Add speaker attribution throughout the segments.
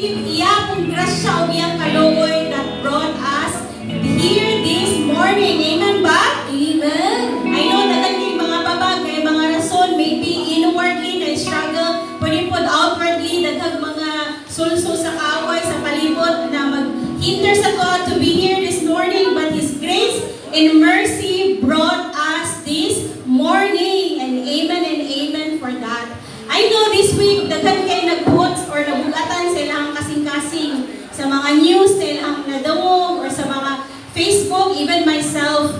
Speaker 1: Iya pong grasya o iyang kaluoy that brought us here this morning. Amen ba? Amen. I know that ang mga babag, may mga rason, maybe inwardly na struggle, pwede po outwardly, daghang mga sulso sa kaaway, sa palibot na maghinder sa God to be here this morning, but His grace and mercy brought us this morning. And amen for that. I know this week, daghan kayo nag-post or nabugatan sa ilang kasing-kasing sa mga news, sa ilang nadawog, or sa mga Facebook, even myself.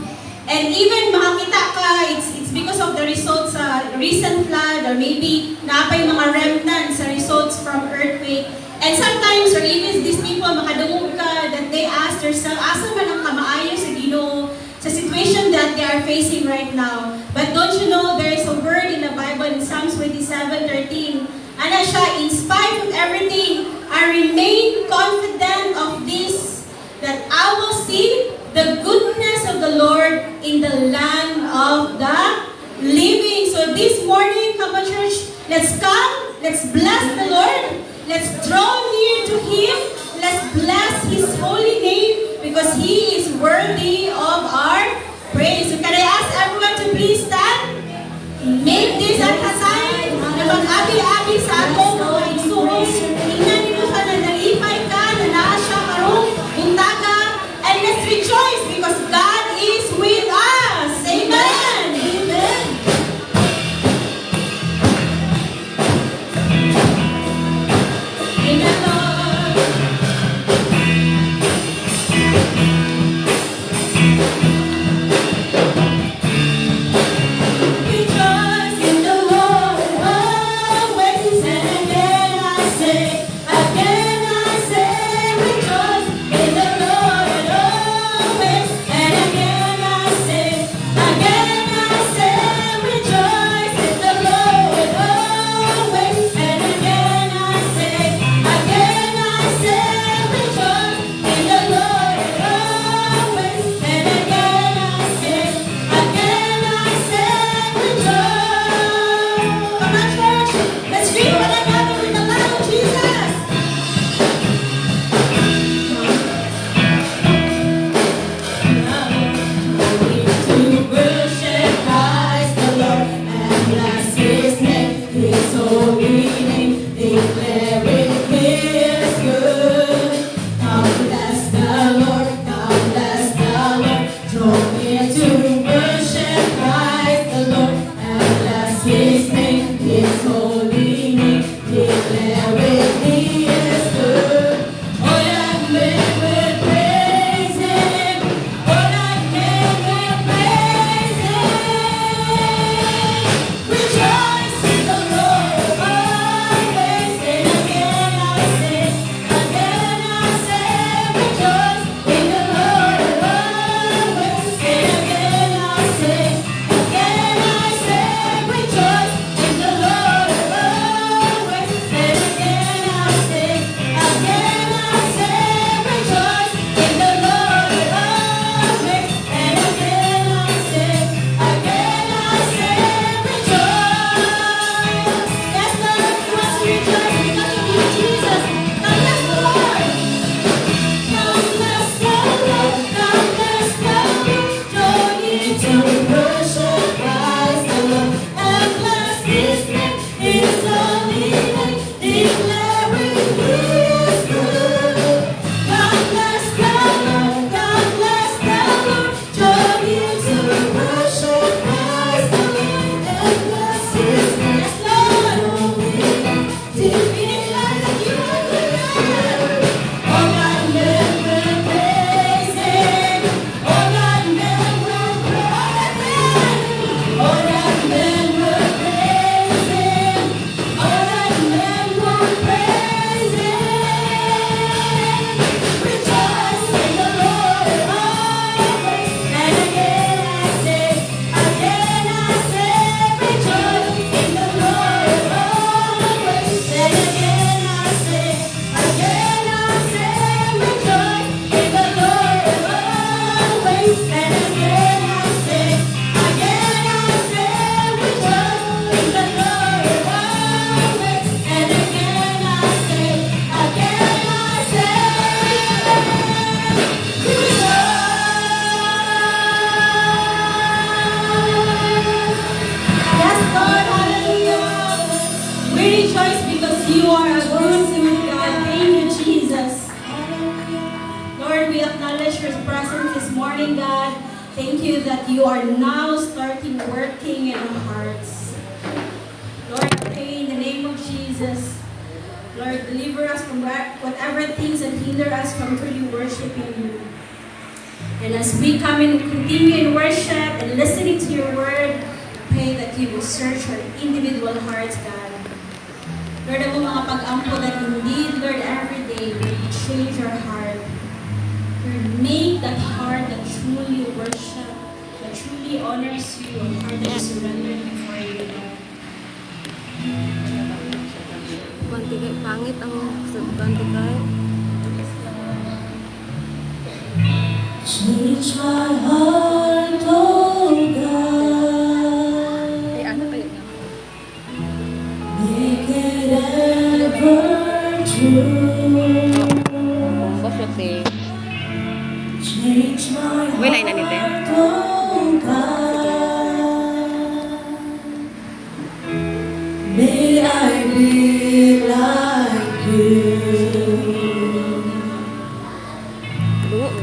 Speaker 1: And even makakita ka, it's because of the results sa recent flood, or maybe naapay mga remnants sa results from earthquake. And sometimes, or even these people, makadungog ka, that they ask themselves, asa man ang kamaayo sa Ginoo sa situation that they are facing right now. But don't you know, there is a word in the Bible in Psalms 27:13. Ana siya, in spite of everything, I remain confident of this, that I will see the goodness of the Lord in the land of the living. So this morning, come on church, let's come, let's bless the Lord, let's draw near to Him, let's bless His holy name, because He is worthy of our praise. So can I ask everyone to please stand? Make this an aside na mag-abi-abi sa atong mga igsuhos. Tingnan nito sa nanalipay ka, na naa siya karong buntaga, and let's rejoice because God is with us. Amen! Amen! Amen, Lord! acknowledge your presence this morning, God. Thank you that you are now starting working in our hearts. Lord, I pray in the name of Jesus. Lord, deliver us from whatever things that hinder us from truly worshiping you. And as we come and continue in worship and listening to your word, pray that you will search our individual hearts, God. Lord, ang mga pag-ampo that indeed, Lord, every day, Lord, you change our heart. Lord, make that heart that truly worship, that truly honors you, a heart that is surrendered before you, Lord.
Speaker 2: Konti kay pangit ang konti kay.
Speaker 1: Change my heart, oh God.
Speaker 2: Ay ano kayo niya?
Speaker 1: Make it ever true.
Speaker 2: Bosok eh.
Speaker 1: Change my heart,
Speaker 2: Wala na nito.
Speaker 1: oh God. May I be like you.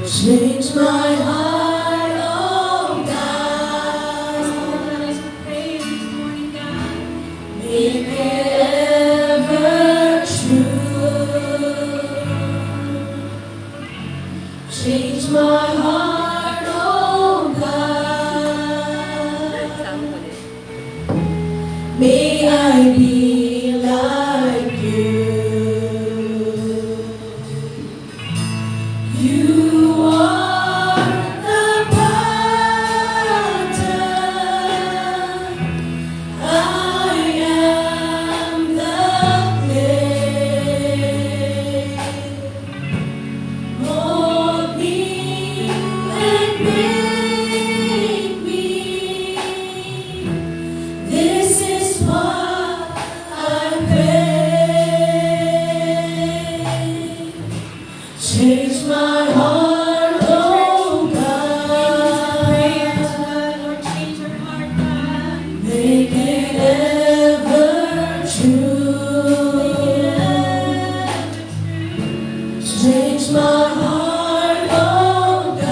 Speaker 1: Change my heart, oh God. Let us pray this morning, God. Make it ever true. Change my heart, oh God. May I be like you. You are the potter, I am the clay. Mold me and make me. This is what I pray. Change my heart, oh God. Lord, change our heart, God. Make it ever true. Change my heart, oh God.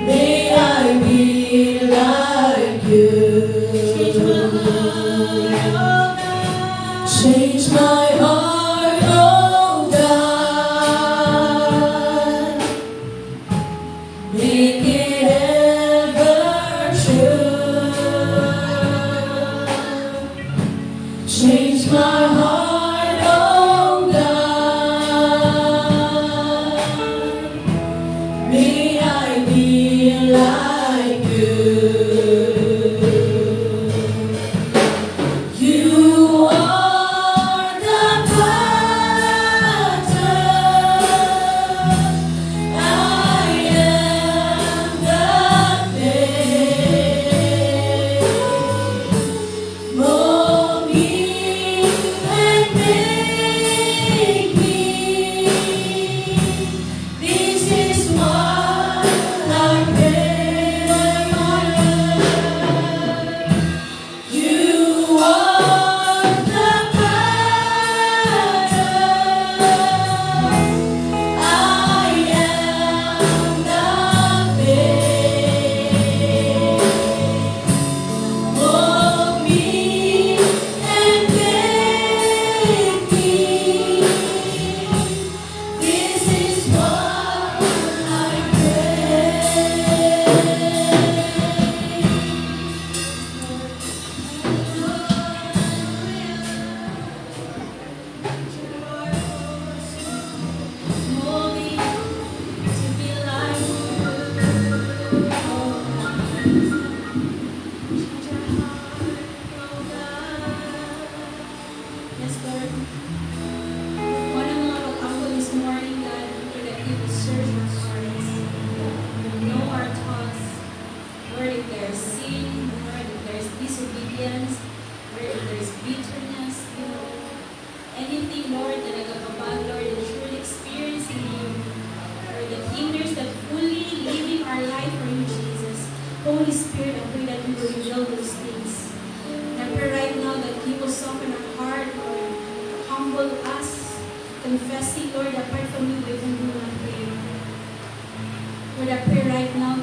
Speaker 1: May I be like you. Change my heart, oh God. Make it ever true. Change my heart, oh God. May I be like you. You are the potter, I am the clay. Mold me and make me. This is what I pray. You are the potter, I am the clay. Mold me and make me. This is what I Mold me to be like you. Yes, Lord. One of mga pag-ako this morning, God, Lord, that you will search our hearts. You know our thoughts. Lord, if there's sin, Lord, if there's disobedience, Lord, if there's bitterness, you know, anything, Lord, that nagkakabag, Lord, that truly experiencing you, Lord, that hinders that fully living our life for you, Jesus. Holy Spirit, I pray that you will reveal those things. And I pray right now that you will soften our heart, Lord, humble us, to confessing, Lord, apart from you, we can do nothing. Lord, I pray right now,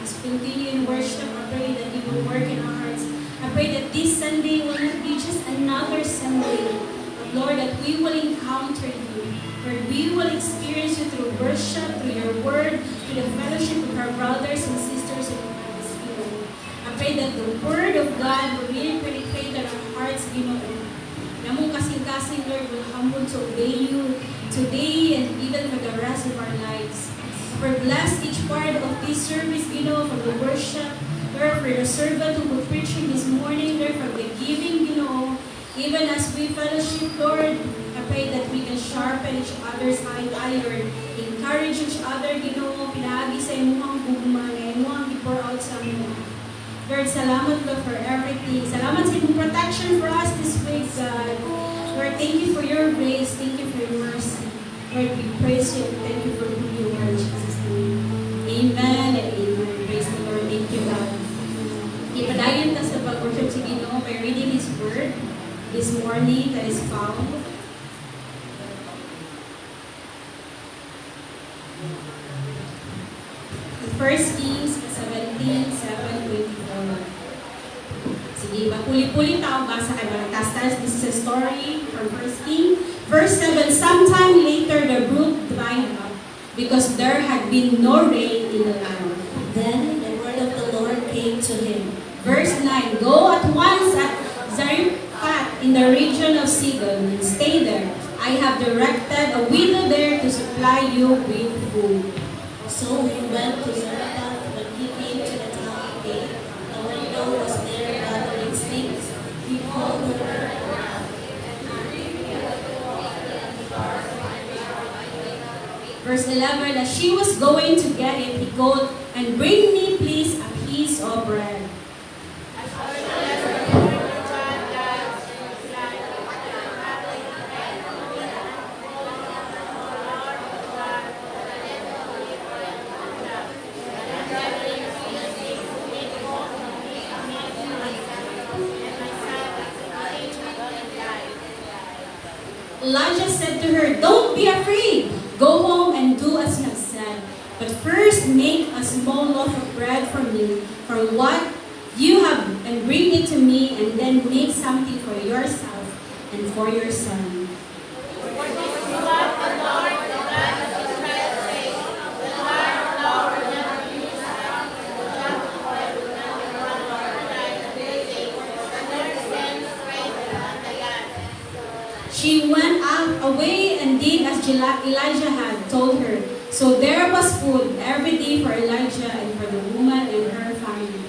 Speaker 1: as we continue in worship, I pray that you will work in our hearts. I pray that this Sunday will not be just another Sunday, but Lord, that we will encounter you. Lord, we will experience you through worship, through your word, through the fellowship of our brothers and sisters in Christ. I pray that the word of God will really penetrate in our hearts, Namong kasing-kasing, Lord, will humble to obey you today and even for the rest of our lives. Lord, bless each part of this service, for the worship, Lord, for your servant who will preaching this morning, Lord, for the giving, even as we fellowship, Lord, I pray that we can sharpen each other's iron, encourage each other, pinagi sa imuhang gugma, na imuhang i-pour out sa imuhang. Lord, salamat, Lord, for everything. Salamat sa inyong protection for us this week, God. Lord, thank you for your grace. Thank you for your mercy. Lord, we praise you and thank you for who you are in Jesus' name. Amen and amen. Praise the Lord. Thank you, God. Ipadayon ta sa pag-worship sa Ginoo by reading His Word this morning that is found in 1 Kings 17:7-24. Sige, puli-puli tao basa kay Balastas. This is a story from 1 Kings. Verse 7, sometime later the brook dried up because there had been no rain in the land. Then the word of the Lord came to him. Verse 9, go at once at Zarephath in the region of Sidon and stay there. I have directed a widow there to supply you with food. So he went to Zarephath. When he came to the town gate, the widow was there gathering sticks. He called her. Verse 11, as she was going to get it, he called, and bring me please a piece of bread. Elijah said to her, don't be afraid. Go home and do as you have said. But first make a small loaf of bread for me, from what you have, and bring it to me, and then make something for yourself and for your son. She went away and did as Elijah had told her. So there was food every day for Elijah and for the woman and her family.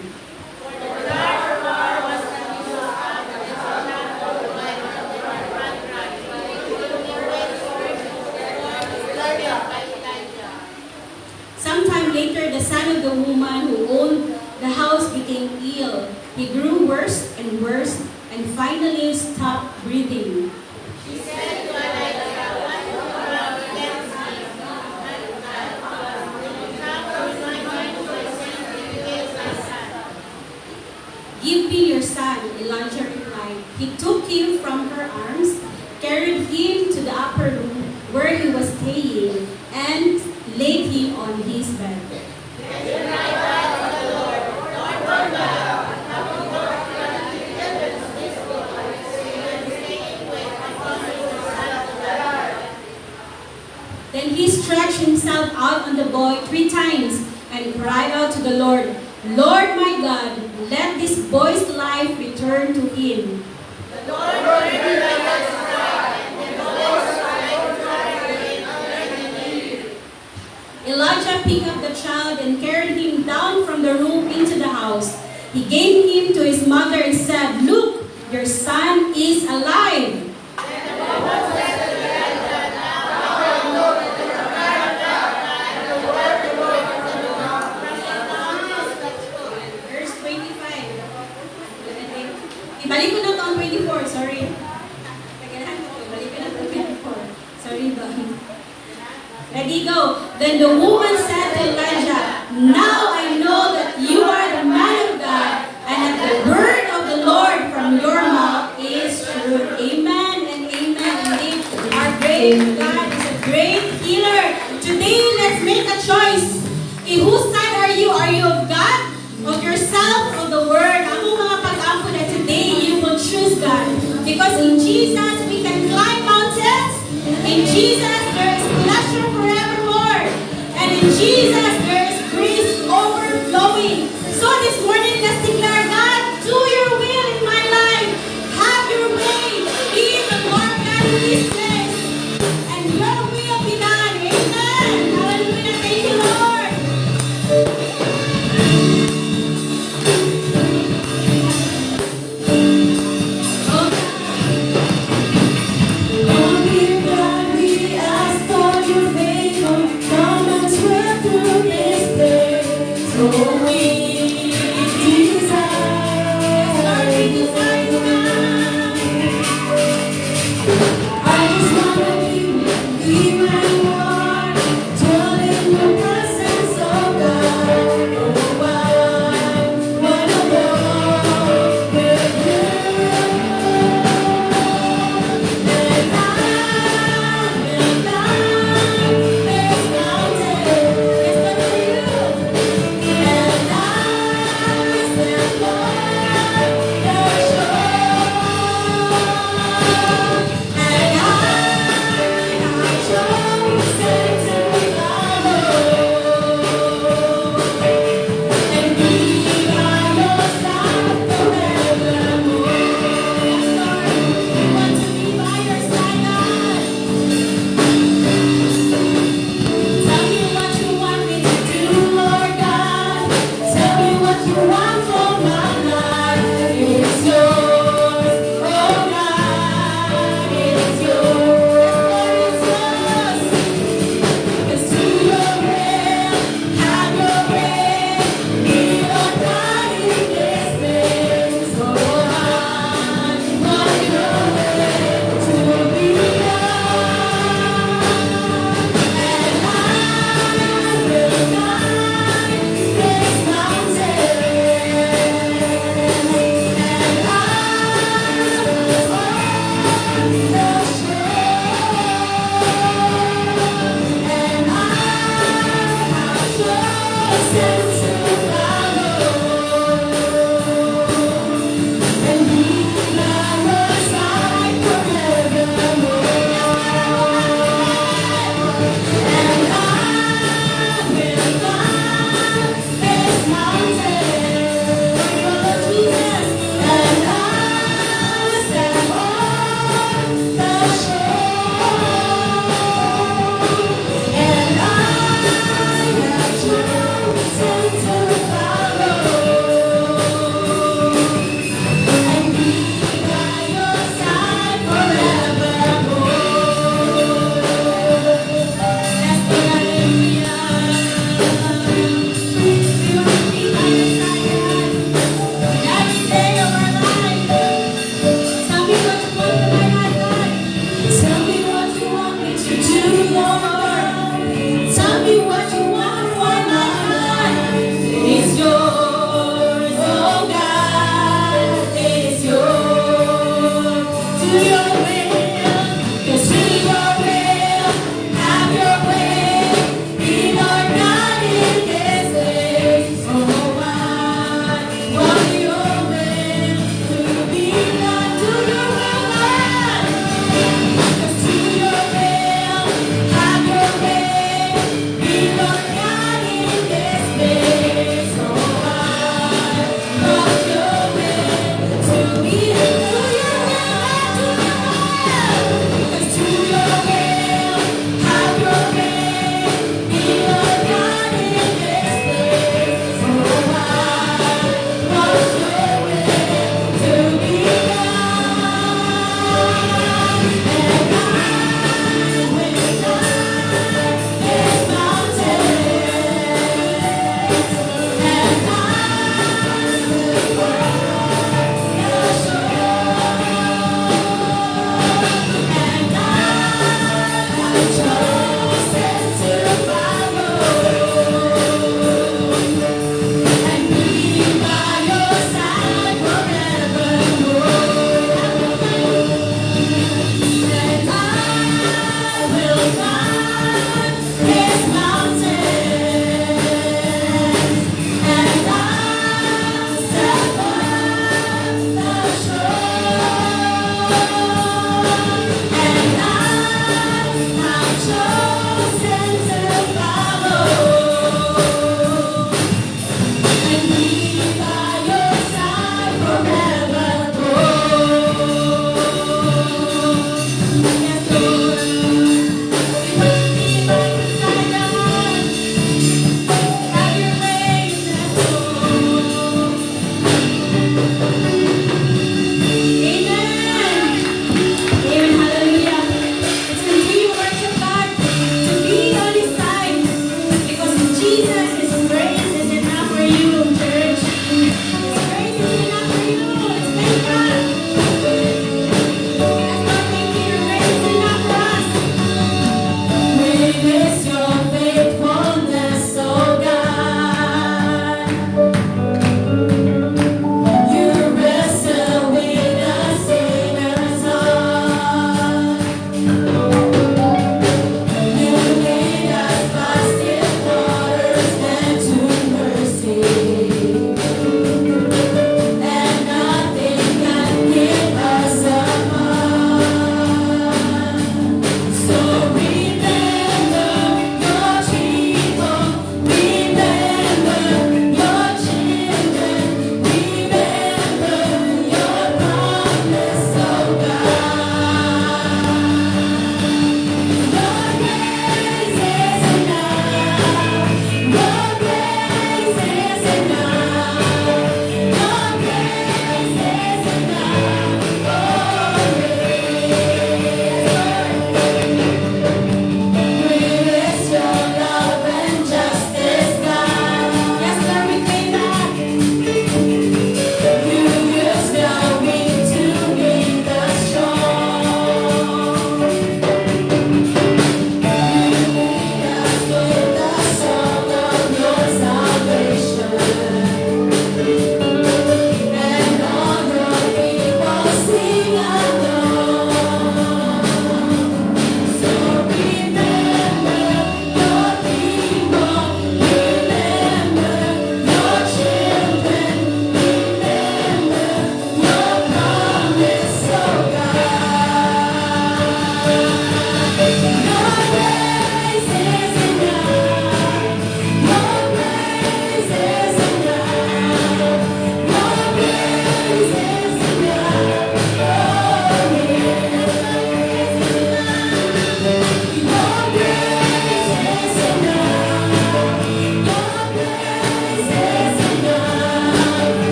Speaker 1: Sometime later, the son of the woman who owned the house became ill. He grew worse and worse and finally stopped breathing. She said to Elijah, what about give me your son, Elijah replied. He took him from her arms, carried him to the upper room where he was staying, and laid him on his bed. Then he stretched himself out on the boy 3 times and cried out to the Lord, Lord my God, let this boy's life return to him. The Lord Elijah picked up the child and carried him down from the room into the house. He gave him to his mother and said, look, your son is alive. Balik ko na to ang 24, sorry. Balik ko na to 24. Sorry ba? Ready, go. Then the woman said to Elijah, now I know that you are the man of God, and that the word of the Lord from your mouth is true. Amen and amen. Indeed, our great God is a great healer. Today, let's make a choice. In whose side are you? Are you of God, of yourself, of the Word? Ako mga pag-ampo na today, you will choose God. Because in Jesus, we can climb mountains. In Jesus, there is pleasure forevermore. And in Jesus, there is grace overflowing. So this morning, let's declare, God, do your will in my life. Have your way. Be the Lord God in this place. And your will be done. Amen. Hallelujah. Thank you, Lord. Oh, dear God, we ask for your favor. Come and sweep through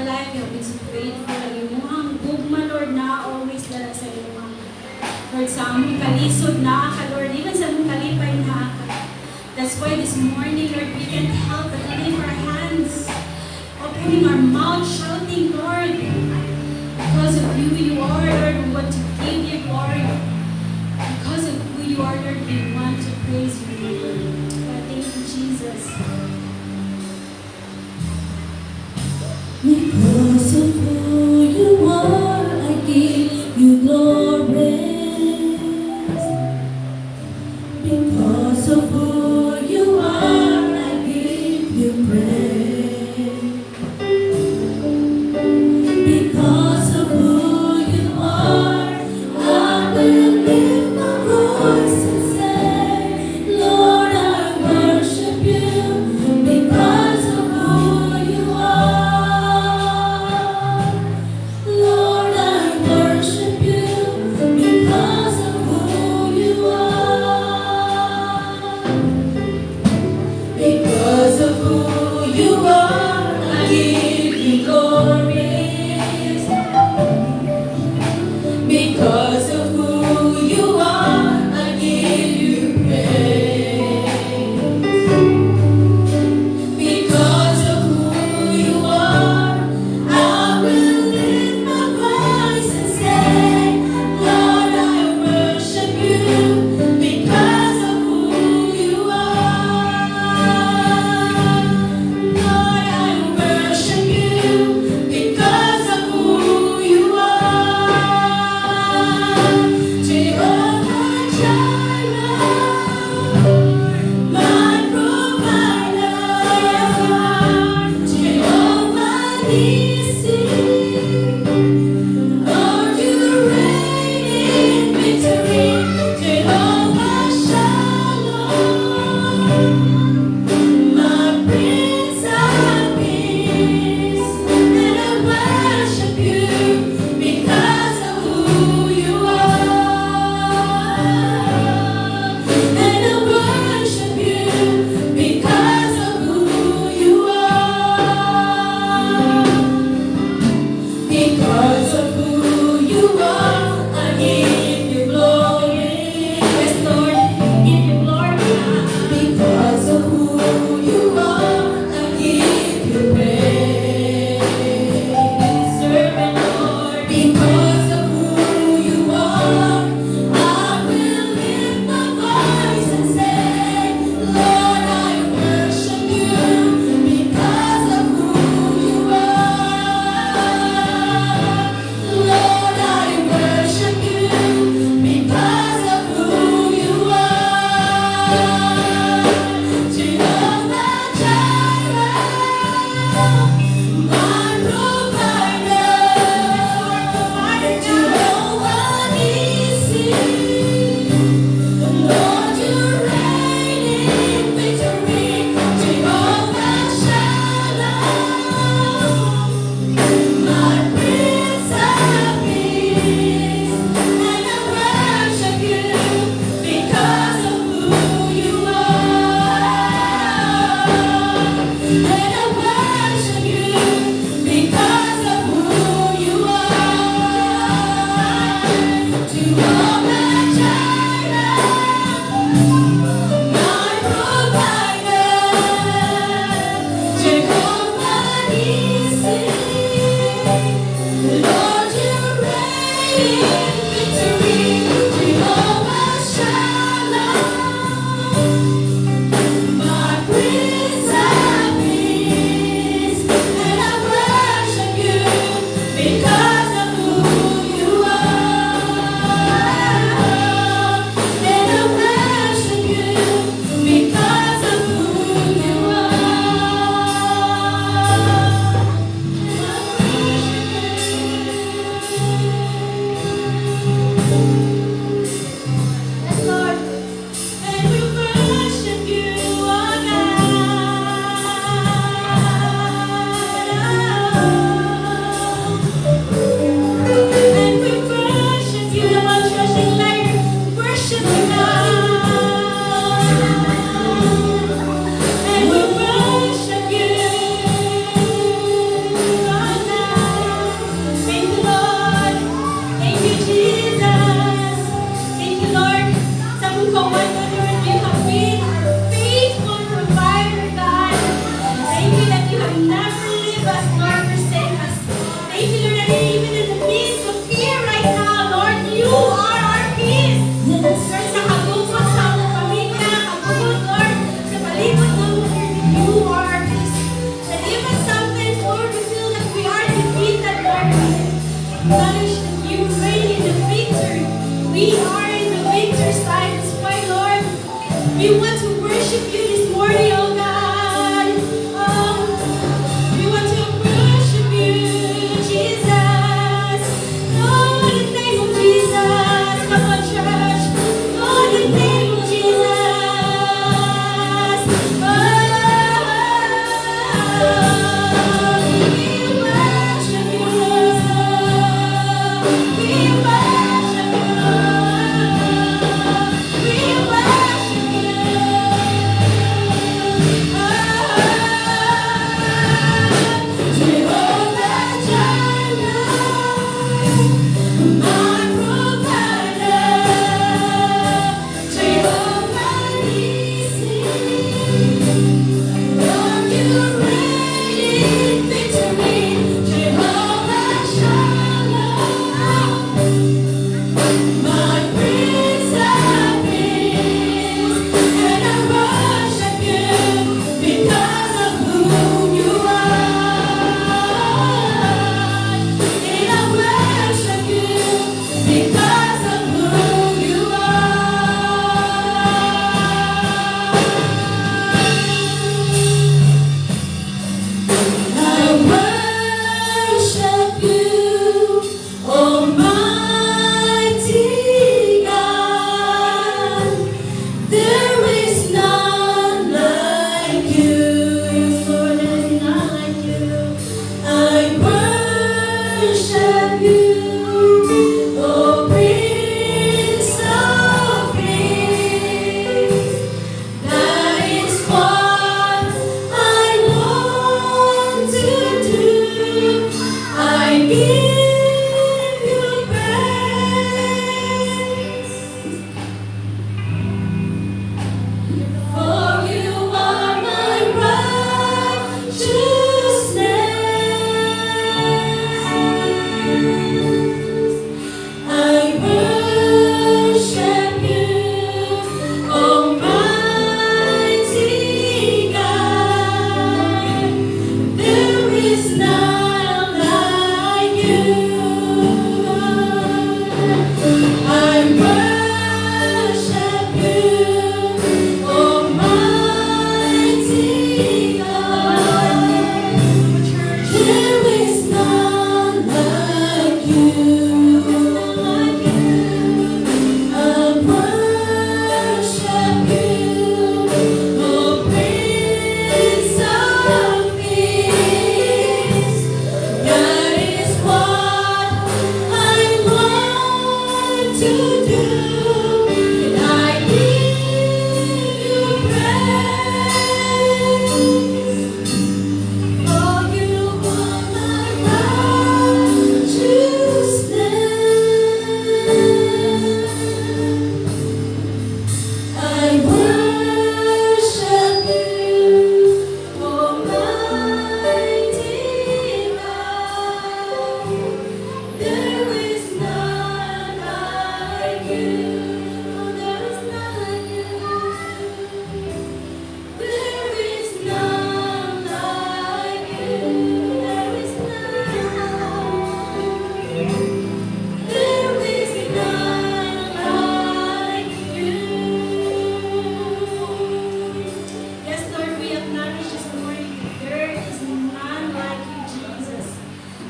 Speaker 3: our life, you have been so faithful. Imuhang gugma, Lord, na always dala sa imuhang. Lord, sa aming kalisod na ka, Lord, even sa aming kalipay na ka. That's why this morning, Lord, we can't help but lift our hands, opening our mouth, shouting, Lord, because of who you are, Lord, we want to give you glory. Because of who you are, Lord, we want to praise you, Lord. God, thank you, Jesus.
Speaker 1: Because of who you are, I give you glory. Because of who you are, I give you praise. Because of who you are, I will lift my voice and say, Lord, I worship you. Because of who you are, Lord, I worship you. Because of who you are, because of who you are, I give you glory. Because of who you are, I give you praise. Because of who you are, I will lift my voice and say, Lord, I worship you. Because of who you are, Lord, I worship you. Because of who you are, Jehovah Jireh, my provider, Jehovah Nissi, Lord, you reign in victory, Jehovah Shalom, my Prince of Peace, and I worship you because of who you are, and I worship you because of who you are.
Speaker 3: acknowledge that you reign in the victory. We are in the victor's side. That's why, Lord, we want to worship you this morning, oh God. Oh, we want to worship you, Jesus. Oh, in the name of Jesus. Come on, church. Oh, in the name of Jesus. Oh, we worship you. We worship you. We worship you. Jehovah Jireh, my provider. Jehovah Nissi, Lord, you reign in victory. Jehovah Shalom, my Prince of Peace, and I worship you because of who you are. And I worship you because of who you are. I worship you, Almighty God. There is none like you. Lord, there is none like you. I worship you, oh Prince of Peace. That is what I want to do. I give you praise. For you are my righteousness. I worship you, Almighty God. There is none like you. I worship you, Almighty God. There is none like you. I worship you, oh Prince of Peace. That is what I want to do, and I give you praise. For you are my righteousness. I worship you, Almighty God. There is none like you. Oh, there is none like you. There is none like you. There is none. There is none like you. Yes, Lord, we acknowledge this morning that there is none like you, Jesus.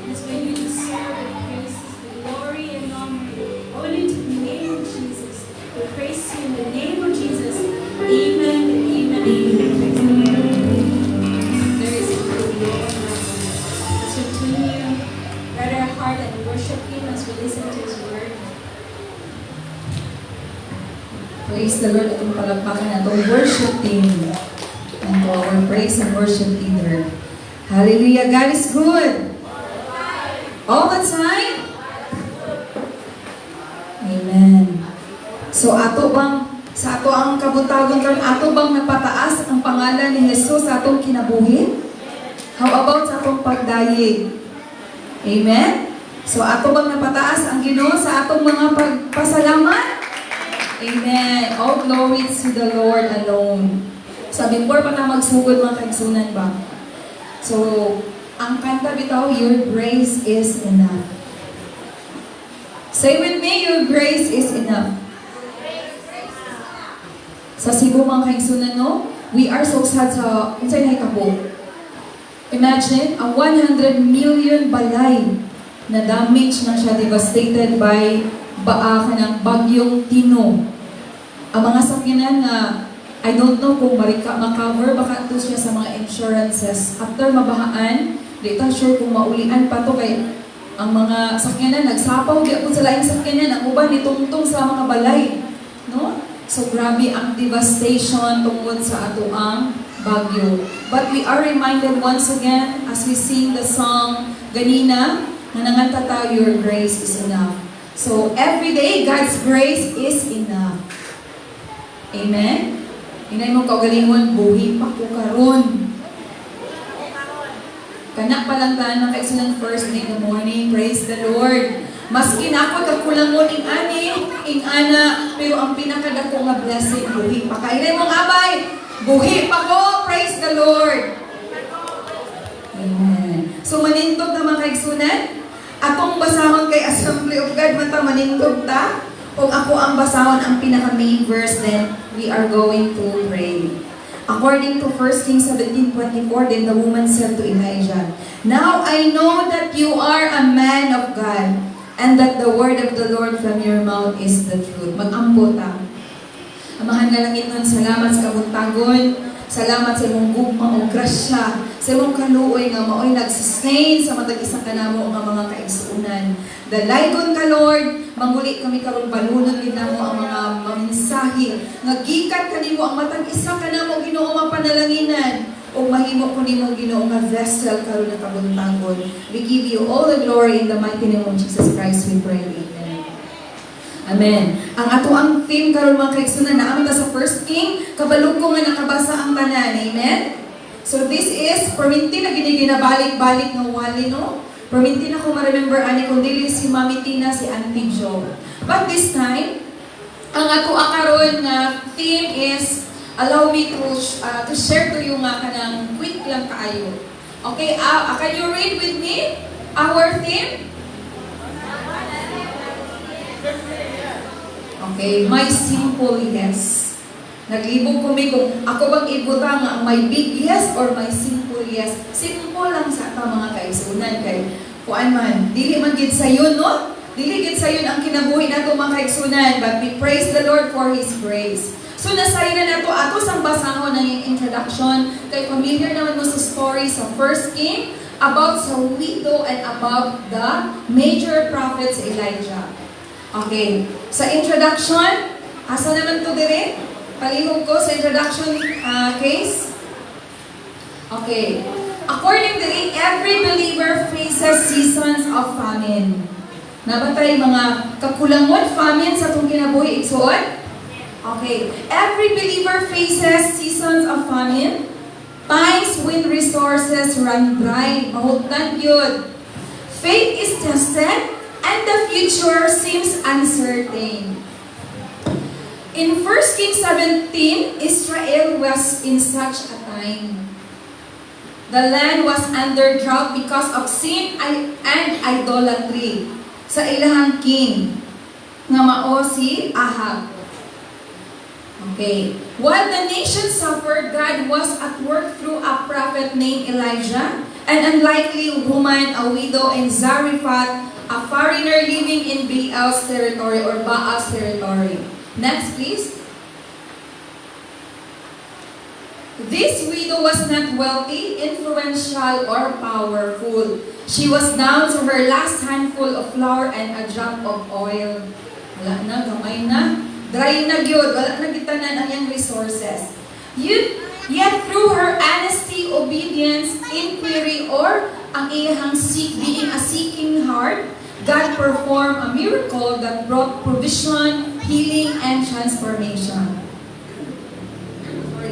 Speaker 3: That's why you deserve the praises, the glory, and honor. Only to the name of Jesus. We praise you in the name of Jesus. Amen and amen. Amen. Praise the Lord. There is none like you. Let's continue. Let our heart and worship Him as we listen to His word.
Speaker 4: Praise the Lord. Itong palagpakan na itong worship team. And to our praise and worship leader. Hallelujah. God is good. All the time. Amen. So ato bang sa ato ang kabutagon karon ato bang napataas ang pangalan ni Jesus sa atong kinabuhi? How about sa atong pagdayeg? Amen. So ato bang napataas ang Ginoo sa atong mga pagpasalamat? Amen. All glory to the Lord alone. So before pa na magsugod mga kaigsunan ba? So ang kanta bitaw, Your Grace is Enough. Say with me, your grace is enough. Sa Cebu mga kaigsunan, no? We are so sad sa unsay nahitabo. Imagine, ang 100 million balay na damage na siya, devastated by kanang bagyong Tino. Ang mga sakyanan na I don't know kung ma-cover baka ito siya sa mga insurances. After mabahaan, di ta sure kung maulian pa to kay ang mga sakyanan nagsapaw di po sa laing sakyanan ang uban nitungtong sa mga balay, no? So grabe ang devastation tungod sa ato ang bagyo. But we are reminded once again as we sing the song ganina na nanganta tayo, your grace is enough. So every day God's grace is enough. Amen. Inay mo kaugalingon, buhi pa ko karon. Kanak pa lang tayo na kaisunan first day in the morning. Praise the Lord. Maski na ako kakulangon ing ana, pero ang pinakadako nga blessing, buhi pa ka. Inay mong abay, buhi pa ko. Praise the Lord. Amen. So manindog na mga kaisunan, atong basahon kay Assembly of God, mata manindog ta. Kung ako ang basahon ang pinaka-main verse, then we are going to pray. According to 1 Kings 17:24, then the woman said to Elijah, "Now I know that you are a man of God, and that the word of the Lord from your mouth is the truth." Mag-ampo ta. Amahan nga lang inon, salamat sa kabuntagon, salamat sa imong gugma o grasya, sa imong kaluoy nga maoy nag-sustain sa matag isa kanamo nga mga kaigsuunan. Dalaygon ka, Lord, manguli kami karon balunod gid namo ang mga mensahe nga gikan kanimo ang matag isa kanamo Ginoo mapanalanginan o mahimo ko nimo Ginoo nga vessel karon na kabuntagon. We give you all the glory in the mighty name of Jesus Christ we pray. Amen. Amen. Ang ato ang theme karon mga kaigsunan na ta sa First King, kabalo ko nga nakabasa ang tanan. Amen. So this is perminti na ginabalik-balik ng wali, no? Perminti na ko ma-remember ani kung dili si Mami Tina, si Auntie Jo. But this time, ang ato akaron nga theme is allow me to share to you nga kanang quick lang kaayo. Okay, can you read with me our theme? Okay, my simple yes. Naglibog ko may kung ako bang ibuta nga my big yes or my simple yes. Simple lang sa ata mga kaigsunan kay kuan man. Dili man gid sayon, no? Dili gid sayon ang kinabuhi nato mga kaigsunan, but we praise the Lord for His grace. So nasay na nato ato sang basahon ng introduction kay familiar naman mo sa story sa First King about sa widow and about the major prophet si Elijah. Okay, sa introduction, asa naman to dire? Palihog ko sa introduction case. Okay. According to it, every believer faces seasons of famine. Nabatay mga kakulangon, famine sa itong kinabuhi, igsuon? Okay. Every believer faces seasons of famine. Times when resources run dry. Mahutnan yun. Faith is tested and the future seems uncertain. In 1 Kings 17, Israel was in such a time. The land was under drought because of sin and idolatry sa ilahang king nga mao si Ahab. Okay. While the nation suffered, God was at work through a prophet named Elijah, an unlikely woman, a widow in Zarephath, a foreigner living in Baal's territory or Baal's territory. Next, please. This widow was not wealthy, influential, or powerful. She was down to her last handful of flour and a drop of oil. Wala na, gamay na. Dry na gyud, wala na gitanan ang iyang resources. Yet through her honesty, obedience, inquiry, or ang iyang being a seeking heart, God performed a miracle that brought provision, healing, and transformation.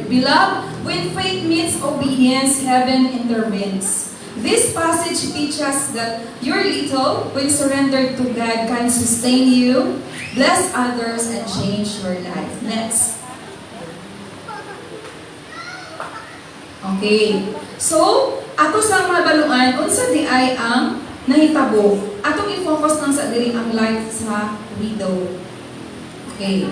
Speaker 4: Beloved, when faith meets obedience, heaven intervenes. This passage teaches that your little, when surrendered to God, can sustain you, bless others, and change your life. Next. Okay. So, ato sa mabaluan, unsa di ay ang nahitabo. Atong i-focus lang sa diri ang life sa widow. Okay.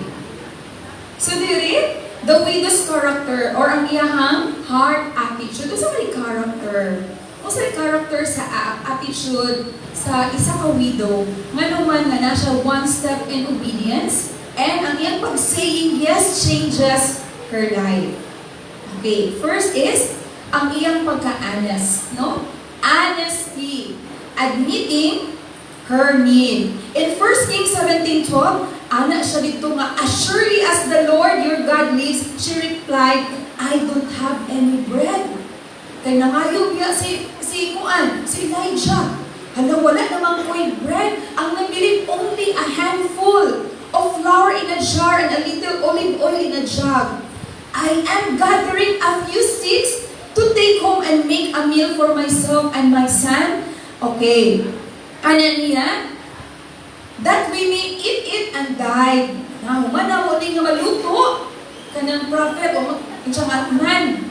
Speaker 4: So diri, the widow's character or ang iyahang heart attitude. Ito sa may character. O sa character sa attitude sa isa ka widow, nga naman nga na siya one step in obedience, and ang iyang pag-saying yes changes her life. Okay, first is ang iyang pagka-honest, no? Honesty, admitting her need. In 1 Kings 17:12, ana siya dito nga, as surely as the Lord your God lives, she replied, I don't have any bread. Kaya nangayo niya si Elijah. Hala, wala namang ko'y bread. Ang nabili only a handful of flour in a jar and a little olive oil in a jug. I am gathering a few sticks to take home and make a meal for myself and my son. Okay. Ano niya? That we may eat it and die. Now, manamo ni nga maluto. Kanang prophet, o insya man.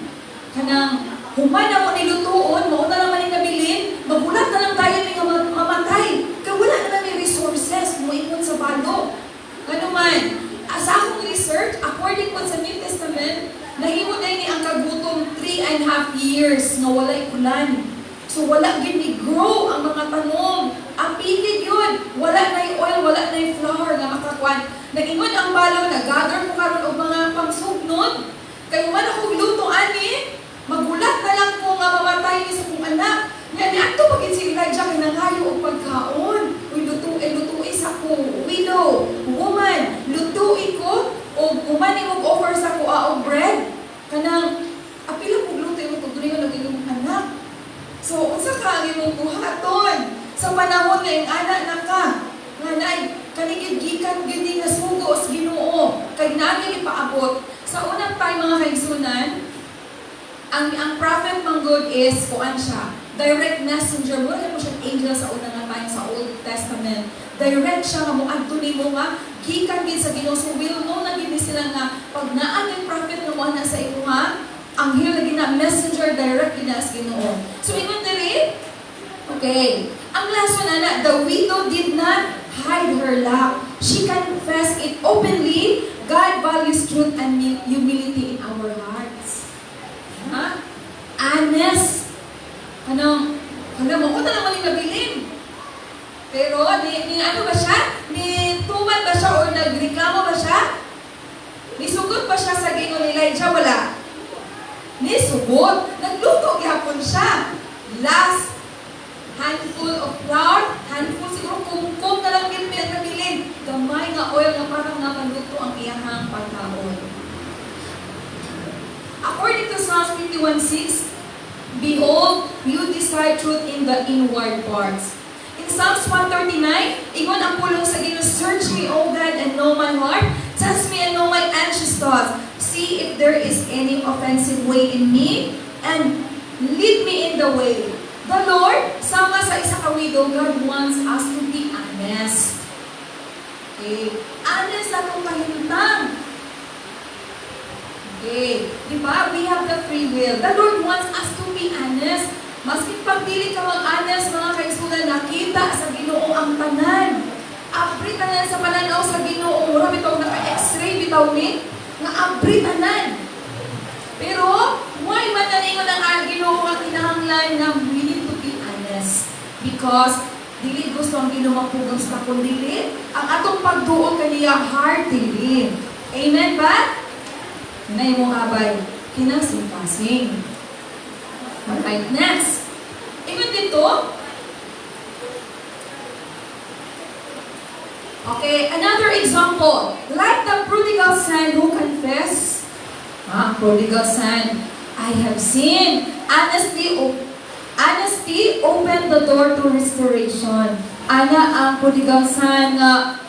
Speaker 4: Kanang humana mo nilutuon, mauna naman yung nabilin, magulat na lang tayo nga mamatay. Kaya wala na namin resources, muipon sa balo. Ano man, sa akong research, according po sa New Testament, nahimo na ni ang kagutom 3.5 years na wala'y ulan. So wala gini-grow ang mga tanom. Ang pilit yun. Wala na yung oil, wala na yung flour na makakuan. Nag-ingon ang balo, nag-gather ko karon og mga pangsugnod. Kaya man akong luto ani, magulat na lang ko nga mamatay ni sa kong anak. Nga ni ato pagin si Elijah kay nangayo og pagkaon. Uy, lutuin sa ko. Widow, woman, lutuin ko o umani mo offer sa ko og bread. Kanang apila kog lutuin mo kung tuloy nga lagi ng anak. So, unsa ka ang imong buhaton? Sa panahon nga yung anak na ka, nga naay, kanigid-gikan gindi nga sugo os Ginoo, kay namin ipaabot. Sa unang time mga kaigsunan, ang prophet manggod is, kuan siya, direct messenger. Wala mo siya angel sa unang nga time sa Old Testament. Direct siya nga mo adto nimo nga gikan gid sa Ginoo. So will know na gid sila nga pag naa yung prophet nga mo na sa imo ha, anghel na gina messenger direct gina sa Ginoo. So ingon diri, okay. Ang last one na, the widow did not hide her lack. She confessed it openly. God values truth and humility in our hearts. Ha? Honest. Ano mo na naman yung nabilin. Pero, ni ano ba siya? Ni tuman ba siya o nagreklamo ba siya? Nisugot ba siya sa Ginoo ni Elijah? Wala. Nisugot. Nagluto gyapon siya. Last handful of flour, handful siguro kung na lang yung nabilin. Gamay nga oil na parang nakaluto ang iyahang pagkaon. According to Psalms 51:6, behold, you decide truth in the inward parts. In Psalms 139, ingon ang pulong sa Ginoo, search me, O God, and know my heart. Test me and know my anxious thoughts. See if there is any offensive way in me, and lead me in the way. The Lord, sama sa isa ka widow, God wants us to be honest. Okay? Honest na itong kahintang. Okay. Diba? We have the free will. The Lord wants us to be honest. Maski pagpili ka mag-honest, mga kaisulan, nakita sa Ginoo ang tanan. Abri tanan sa pananaw sa Ginoo. Mura bitaw naka-x-ray bitaw ni. Nga abri tanan. Pero, why man naningon ang Ginoo ang kinahanglan na we need to be honest? Because, dili gusto ang Ginoo mapugang sa kundi ang atong pagduol kaniya heart dili. Amen ba? Nay mo abay, kinasimpasing. Alright, next. Ingon dito. Okay, another example. Like the prodigal son who confessed, prodigal son, I have sinned. Honesty opened the door to restoration. Ana ang prodigal son nga,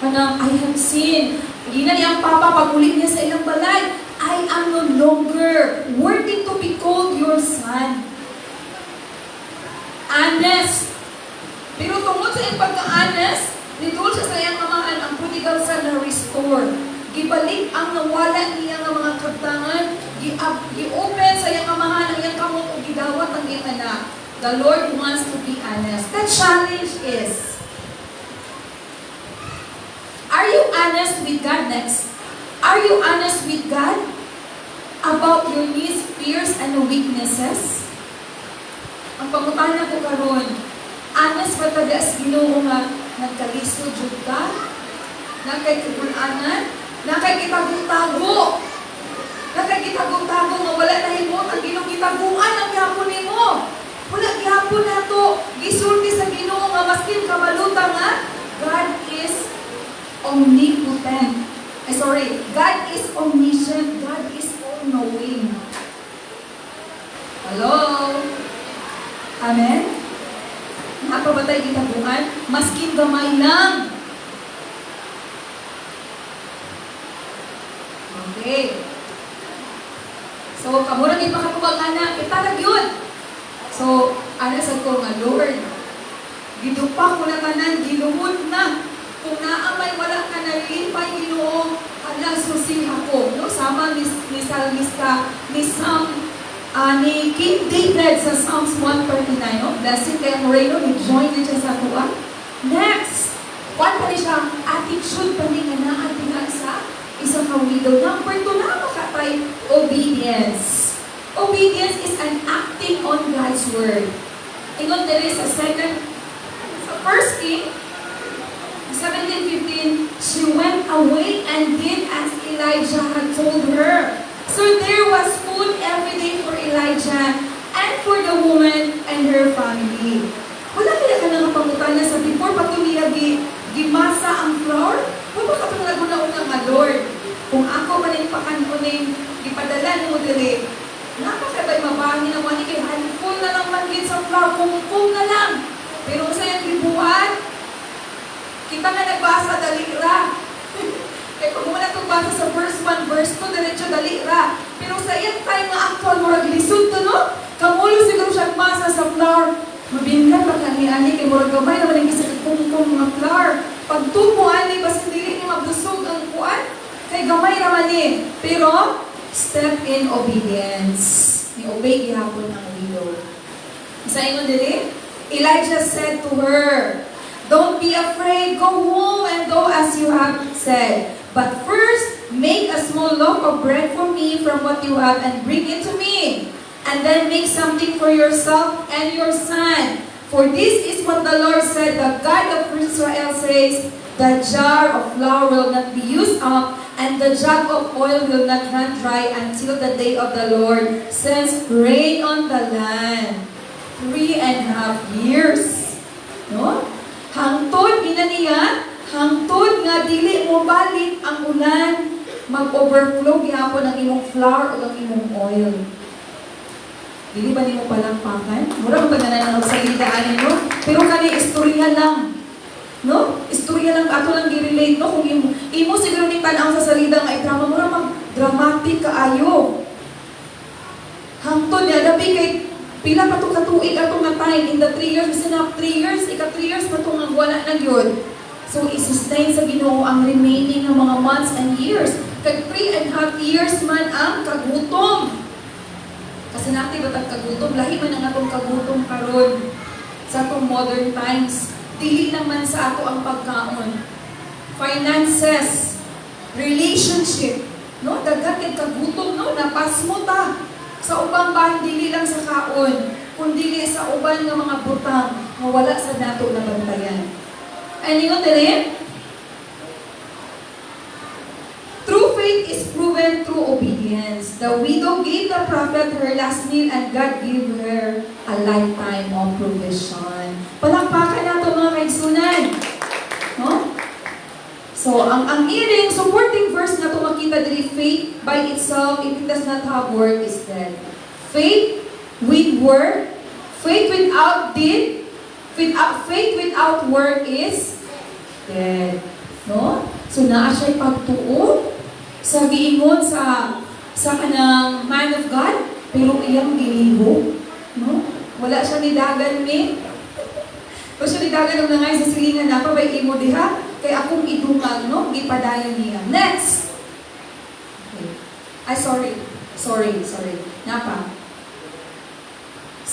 Speaker 4: I have sinned. Hindi na niyang papa pagulit niya sa ilang balay. I am no longer worthy to be called your son. Honest. Pero tungkol sa iyang pagka-honest, nitul siya sa iyang amahan ang prodigal son na restore. Gibalik ang nawala niya ng mga kabtangan, gi-open sa iyang amahan ang iyang kamot o gidawat ang iyang anak. The Lord wants to be honest. The challenge is, are you honest with God next? Are you honest with God about your needs, fears, and weaknesses? Ang pangutana ko karon, honest ba taga sa Ginoo nga nagkalisod jud ka? Nakay-kagulanan? Nakay-kitagong-tago? Nakay-kitagong-tago nga wala na himot ang Ginoo gitaguan ang gihapon nimo. Wala gihapon nato gisulti sa Ginoo nga maskin kamaluta nga God is omnipotent. God is omniscient. God is all-knowing. Hello? Amen? Napabatay gitaguan? Maskin gamay lang. Okay. So, kamurang ipakatubag anak, itarag yun. So, ano sa ko nga, Lord, gidupak mo na tanan, ginuhod na. Kung naamay wala ka nalilipay, Ginoo, ala susi ako. No? Sama ni Salmista, ni King David sa Psalms 139. No? Blessing kay Moreno, ni-join din siya sa tuwa. Next, what pa rin siya? Attitude pa rin nga naatingan sa isang kawido. Number 2, napakatay, obedience. Obedience is an acting on God's word. Ingon there is a second, sa First King 17:15, she went away and did as Elijah had told her. So there was food every day for Elijah and for the woman and her family. Wala kaya ka nang pangutana sa before patuloy gimasa ang flour? Wala ka pa naguna-una nga, Lord. Kung ako man yung pakanunin, ipadala mo dili. Napakabay mabahin na wani kay handful na lang man sa flour, kung na lang. Pero sa yung libuan, kita nga nagbasa dalira. Kaya kung muna itong basa sa verse 1, verse 2, diretso dalira. Pero sa iyang time nga actual, murag lisod to, no? Kamulo siguro siya basa sa flour. Mabingat pa kani-ani, kay murag gamay naman yung kisakit kung mga flour. Pag tupo, ani, basta dili ni mabusog ang kuan, kay gamay naman ni. Pero, step in obedience. Ni-obey gihapon ang widow. Sa ingon dili, Elijah said to her, "Don't be afraid, go home and do as you have said. But first, make a small loaf of bread for me from what you have and bring it to me. And then make something for yourself and your son. For this is what the Lord said, the God of Israel says, the jar of flour will not be used up, and the jug of oil will not run dry until the day of the Lord sends rain on the land." 3.5 years. No? Hangtod, niya, hangtod nga dili mo balik ang ulan, mag-overflow gihapon ang imong flour o ang imong oil. Dili ba nimo palampakan? Mura ba na salidaan nimo? Pero kani istorya lang. No? Istorya lang, ato lang gi-relate, no? Kung imo siguro ni tanaw sa salida nga idrama, mura mag-dramatic kaayo. Hangtod niya, labi kay pila pa itong katuig atong nga time in the 3 years, kasi na 3 years, ika 3 years pa itong wala na yun. So, isustain sa Ginoo ang remaining ng mga months and years. Kag 3.5 years man ang kagutom. Kasi natin ba't ang kagutom? Lahi man ang atong kagutom karon sa atong modern times. Dili naman sa ato ang pagkaon. Finances, relationship, no? Dagat yung kagutom, no? Napasmo ta. Sa ubang bahin, dili lang sa kaon, kundi sa uban ng mga butang na wala sa dato na bantayan. And yun din, true faith is proven through obedience. The widow gave the prophet her last meal and God gave her a lifetime of provision. Palakpakan nato mga kaigsunan. No? So, ang iring supporting verse na ito makita diri, faith by itself, if it does not have work, is dead. Faith with work, faith without deed, faith without work is dead. No? So, naa siya'y pagtuo sa giingon sa kanang man of God, pero iyang giliho. No? Wala siya nidagan ni. Wala siya nidagan ng nangay sa silingan na pa, bay imo diha. Kaya akong idungag, no? Ipadayon niya. Next! Okay. Ay, sorry. Napa.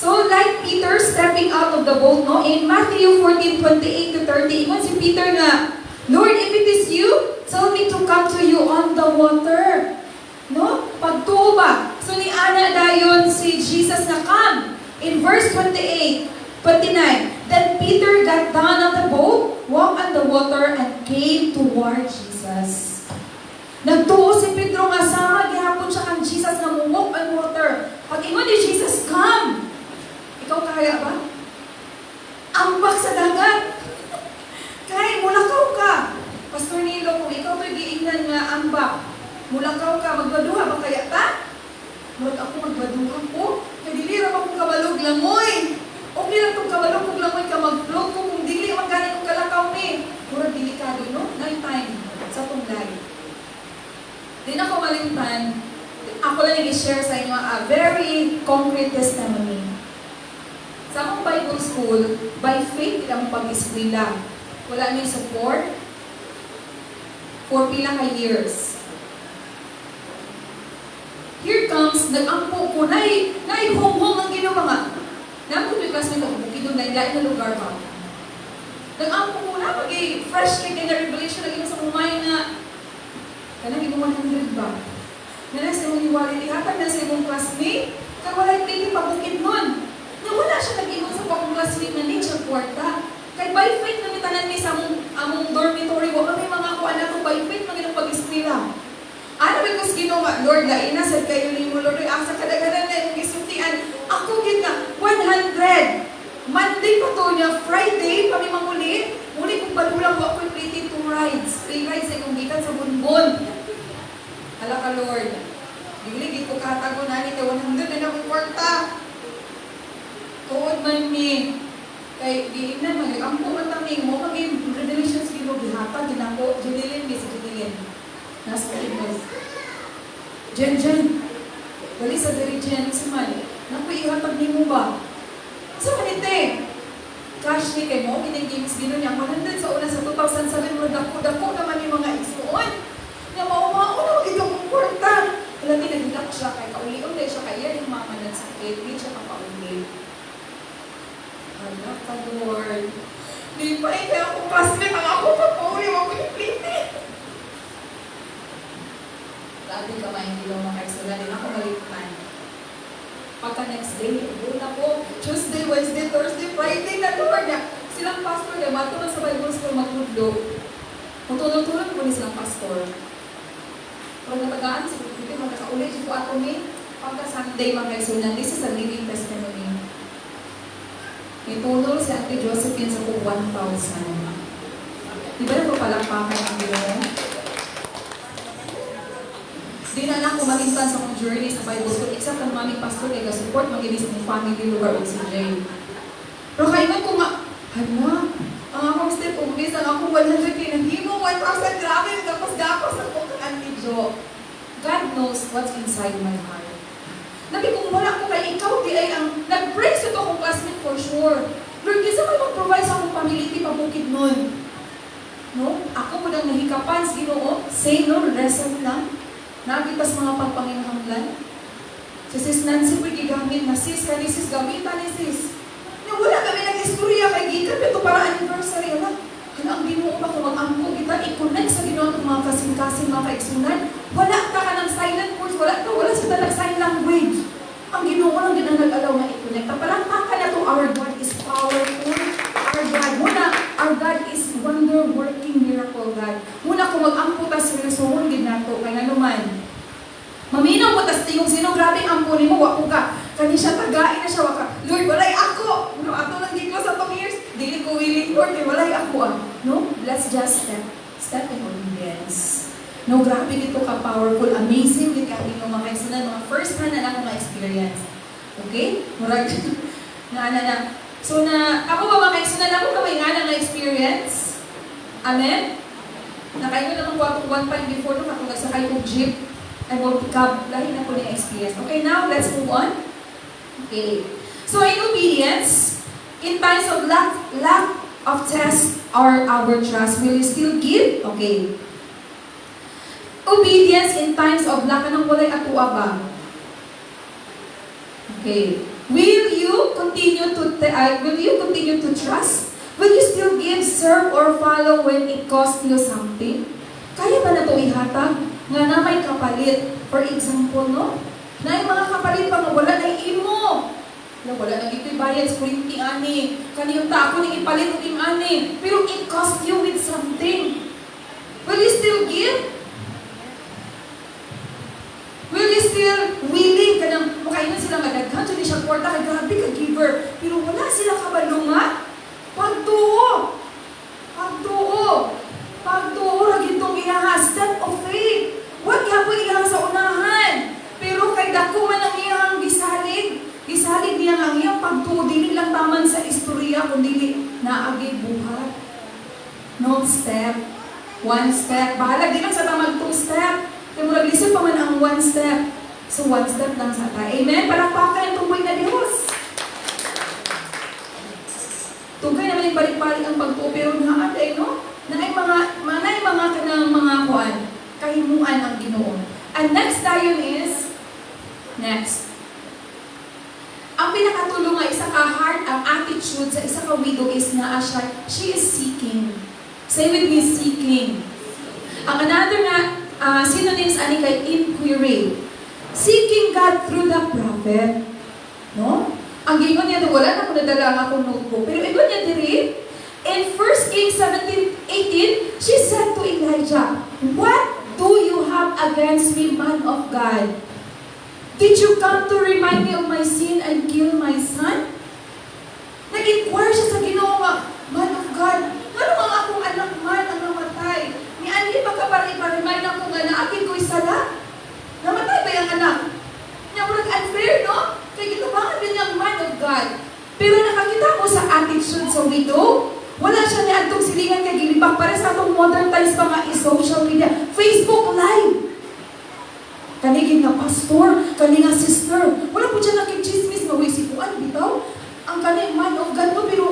Speaker 4: So, like Peter stepping out of the boat, no? In Matthew 14:28 to 30, ingon si Peter nga, Lord, if it is you, tell me to come to you on the water. No? Pagtuo ba? So, ni Ana dayon si Jesus na come. In verse 29, then Peter got down on the boat, walked on the water, and came toward Jesus. Nagtuo si Pedro nga sama, gihapon siya kang Jesus na walk on water. Pag ingon ni Jesus, come! Ikaw kaya ba? Ambak sa dagat. Kaya, mulakaw ka. Pastor Nilo, kung ikaw may giingnan nga ambak, mulakaw ka, magbaduha ba kaya ta? Murag ako magbaduha ko. Kadilira pa kong kabalog langoy. Okay lang itong kabalog kong langoy ka mag-vlog ko. Kung dili, magkani kong kalakaw ni. Murag delikado, no? Night time sa tunggay. Di na ko malimtan. Ako lang i-share sa inyo a very concrete testimony. Sa akong Bible school, by faith, ilang pag-eskwela. Wala may support for pila ka years. Here comes, nag-ampo ko, naihong-hong ang ginawa nga. Naman ko may classmate ako, bukid doon, lain na lugar ba? Nag-ampo ko na, fresh cake na revelation, naging sa kumay na, kanang ginawa 100 ba? Na sa imong iwali, ihatag na sa imong classmate, kaya wala yung pili pabukid nun. Na wala siya nag-ingon sa pang classmate na niya siya kwarta. Kaya by faith na mitanan mi sa among dormitory, wala may mga kuha na itong by faith na ginong pag-eskwela. Ano ba ko ginawa, Lord, laina sa kayo ni mo, Lord, asa kadagaran na yung isuntian. Ako gid na 100. Monday pa to niya, Friday, kami manguli. Muli kong balulang ko ako'y pretty 2 rides. 3 rides ay kong gikan sa bunbon. Hala ka, Lord. Biglig, ito katago na ni, 100 na akong kwarta. Tuod man ni. Kay giingnan, mag-ampo mataming mo, maging revelations gino, gihapa, ginako, ginilin, gisa ginilin. Nasa kalimos. Jen, wali sa diri Jen, suman. Naku, ihatag ni mo ba? Sa manite, cash ni kay mo, games gino niya, 100 sa una sa 2007, mo dako naman yung mga isuon. Na maumao na magiging kong kwarta. Wala din, nagilak siya, kay kauli-uli siya, kaya yung mga nagsakit, hindi siya kapauli. Hala ka, Lord. Di pa, kaya akong classmate, ang ako papauli, ako yung pliti. Grabe ka may hindi lang makaisula, din ako malikpan. Pagka next day, doon ako, Tuesday, Wednesday, Thursday, Friday na Lord niya. Silang pastor niya, matulog sa Bible School, magtudlo. Matulog-tulog ko ni silang pastor. Pag natagaan, sa pagkita, magkakaulit siya po ato ni, pagka Sunday, makaisulan. This is a living testimony. Itulol si Ate Josephine sa po 1,000. Di ba na po palakpakan ang Diyos? Di na lang kumalintan sa akong journey sa Bible School, except ang maming pastor kaya support mag-ibig sa mong family lugar o si Jay. Pero kailan ko hala, ang akong step, umbis ang akong 100 kaya naghimo, 1,000, grabe, nagkapas-gapas ang kong Auntie Jo. God knows what's inside my heart. Nabi kung wala ko kay ikaw, di ay ang nag-pray sa ito akong classmate for sure. Lord, kisa may mag-provide sa akong pamilya, pabukid nun. No? Ako mo nang nahikapan sa Ginoo, say no, lesson lang. Nagitas mga pagpanginahanglan. Si Sis Nancy po'y gigamit na sis, kani sis, gamitan ni sis. Na wala kami nag-istorya kay Gikan, ito para anniversary, wala. Kaya ang Ginoo ba kung mag-angko kita, i-connect sa Ginoo itong mga kasing-kasing, mga kaigsunan. Wala ka ng silent words, wala sa talag sign language. Ang Ginoo lang din ang nag-alaw na i-connect. Palakpakan na to, our God is powerful. Our God, muna, our God is wonder-working miracle God. Muna kung mag-angko ta sa resuhon, din nato, kaya naman. Maminaw mo, tas yung sino grabing ampuni mo, wako ka. Kani siya tagain na siya, waka. Lord, walay ako. No, ato lang di ko sa 2 years. Dili ko willing, Lord, walay ako. No, let's just step in obedience. No, grabe dito ka powerful, amazing dito ka inyong mga kaisunan, mga first hand na lang mga experience. Okay? Murag, na. So ako ba mga kaisunan, ako kamay nga na experience? Amen? Nakaingon naman ko atong 1 time before no, katulad sa kayo jeep. I will pick up, lahi na po na experience. Okay, now, let's move on. Okay. So, in obedience, in times of lack of test or our trust, will you still give? Okay. Obedience in times of lack, anong walay atuwa ba? Okay. Will you continue to trust? Will you still give, serve, or follow when it costs you something? Kaya ba na ito ihatag? Nga na may kapalit. For example, no? Na yung mga kapalit pa nga wala na imo. Na wala na ito'y bayad sa kurinti ani. Kaniyong tako ni ipalit ng ani. Pero it cost you with something. Will you still give? Will you still willing ka nang makainan sila madaghan? So di siya kwarta, grabe ka giver. Pero wala sila kabalungan. Pagtuo. Pagtuo. Pagtuo, lagi itong iyaha. Step of faith. Huwag ka po iyaha sa unahan. Pero kay dako man ang iyang gisalig. Gisalig niya ang iyang pagtuo. Dili lang taman sa istorya, kundi naagi buhat. No step. One step. Bahala din lang sa tamang 2 step. Kaya mula lisod pa man ang 1 step. So 1 step lang sa tayo. Amen? Palakpakan ang tungkoy na Diyos. Tungkay naman yung balik-balik ang pagtuo. Pero naaday, no? Na ay mga kanang mga kuan. Kahimuan ang Ginoo. And next tayo is, next. Ang pinakatulong nga isa ka heart, ang attitude sa isa ka widow is na siya, she is seeking. Say with me, seeking. Ang another nga, synonyms ani kay inquiry. Seeking God through the prophet. No? Ang gingon niya, wala na ko nadala nga akong notebook. Pero ingon niya diri, in 1 Kings 17:18, she said to Elijah, "What do you have against me, man of God? Did you come to remind me of my sin and kill my son?" Nag-inquire siya sa Ginoo nga, "Man of God, ano mga akong anak man ang namatay? Ni Anli ba ka pare-remind ako nga na akin ko'y sala? Namatay ba yung anak?" Niya mo nag-unfair, no? Kaya ginabangan din yung man of God. Pero nakakita mo sa attitude sa widow, wala siya ni atong silingan kay gilibak para sa atong modern times pa nga social media. Facebook Live. Kanigin nga pastor, kani nga sister. Wala po siya nakikchismis nga, si Kuan, bitaw. Ang kani man of God mo, pero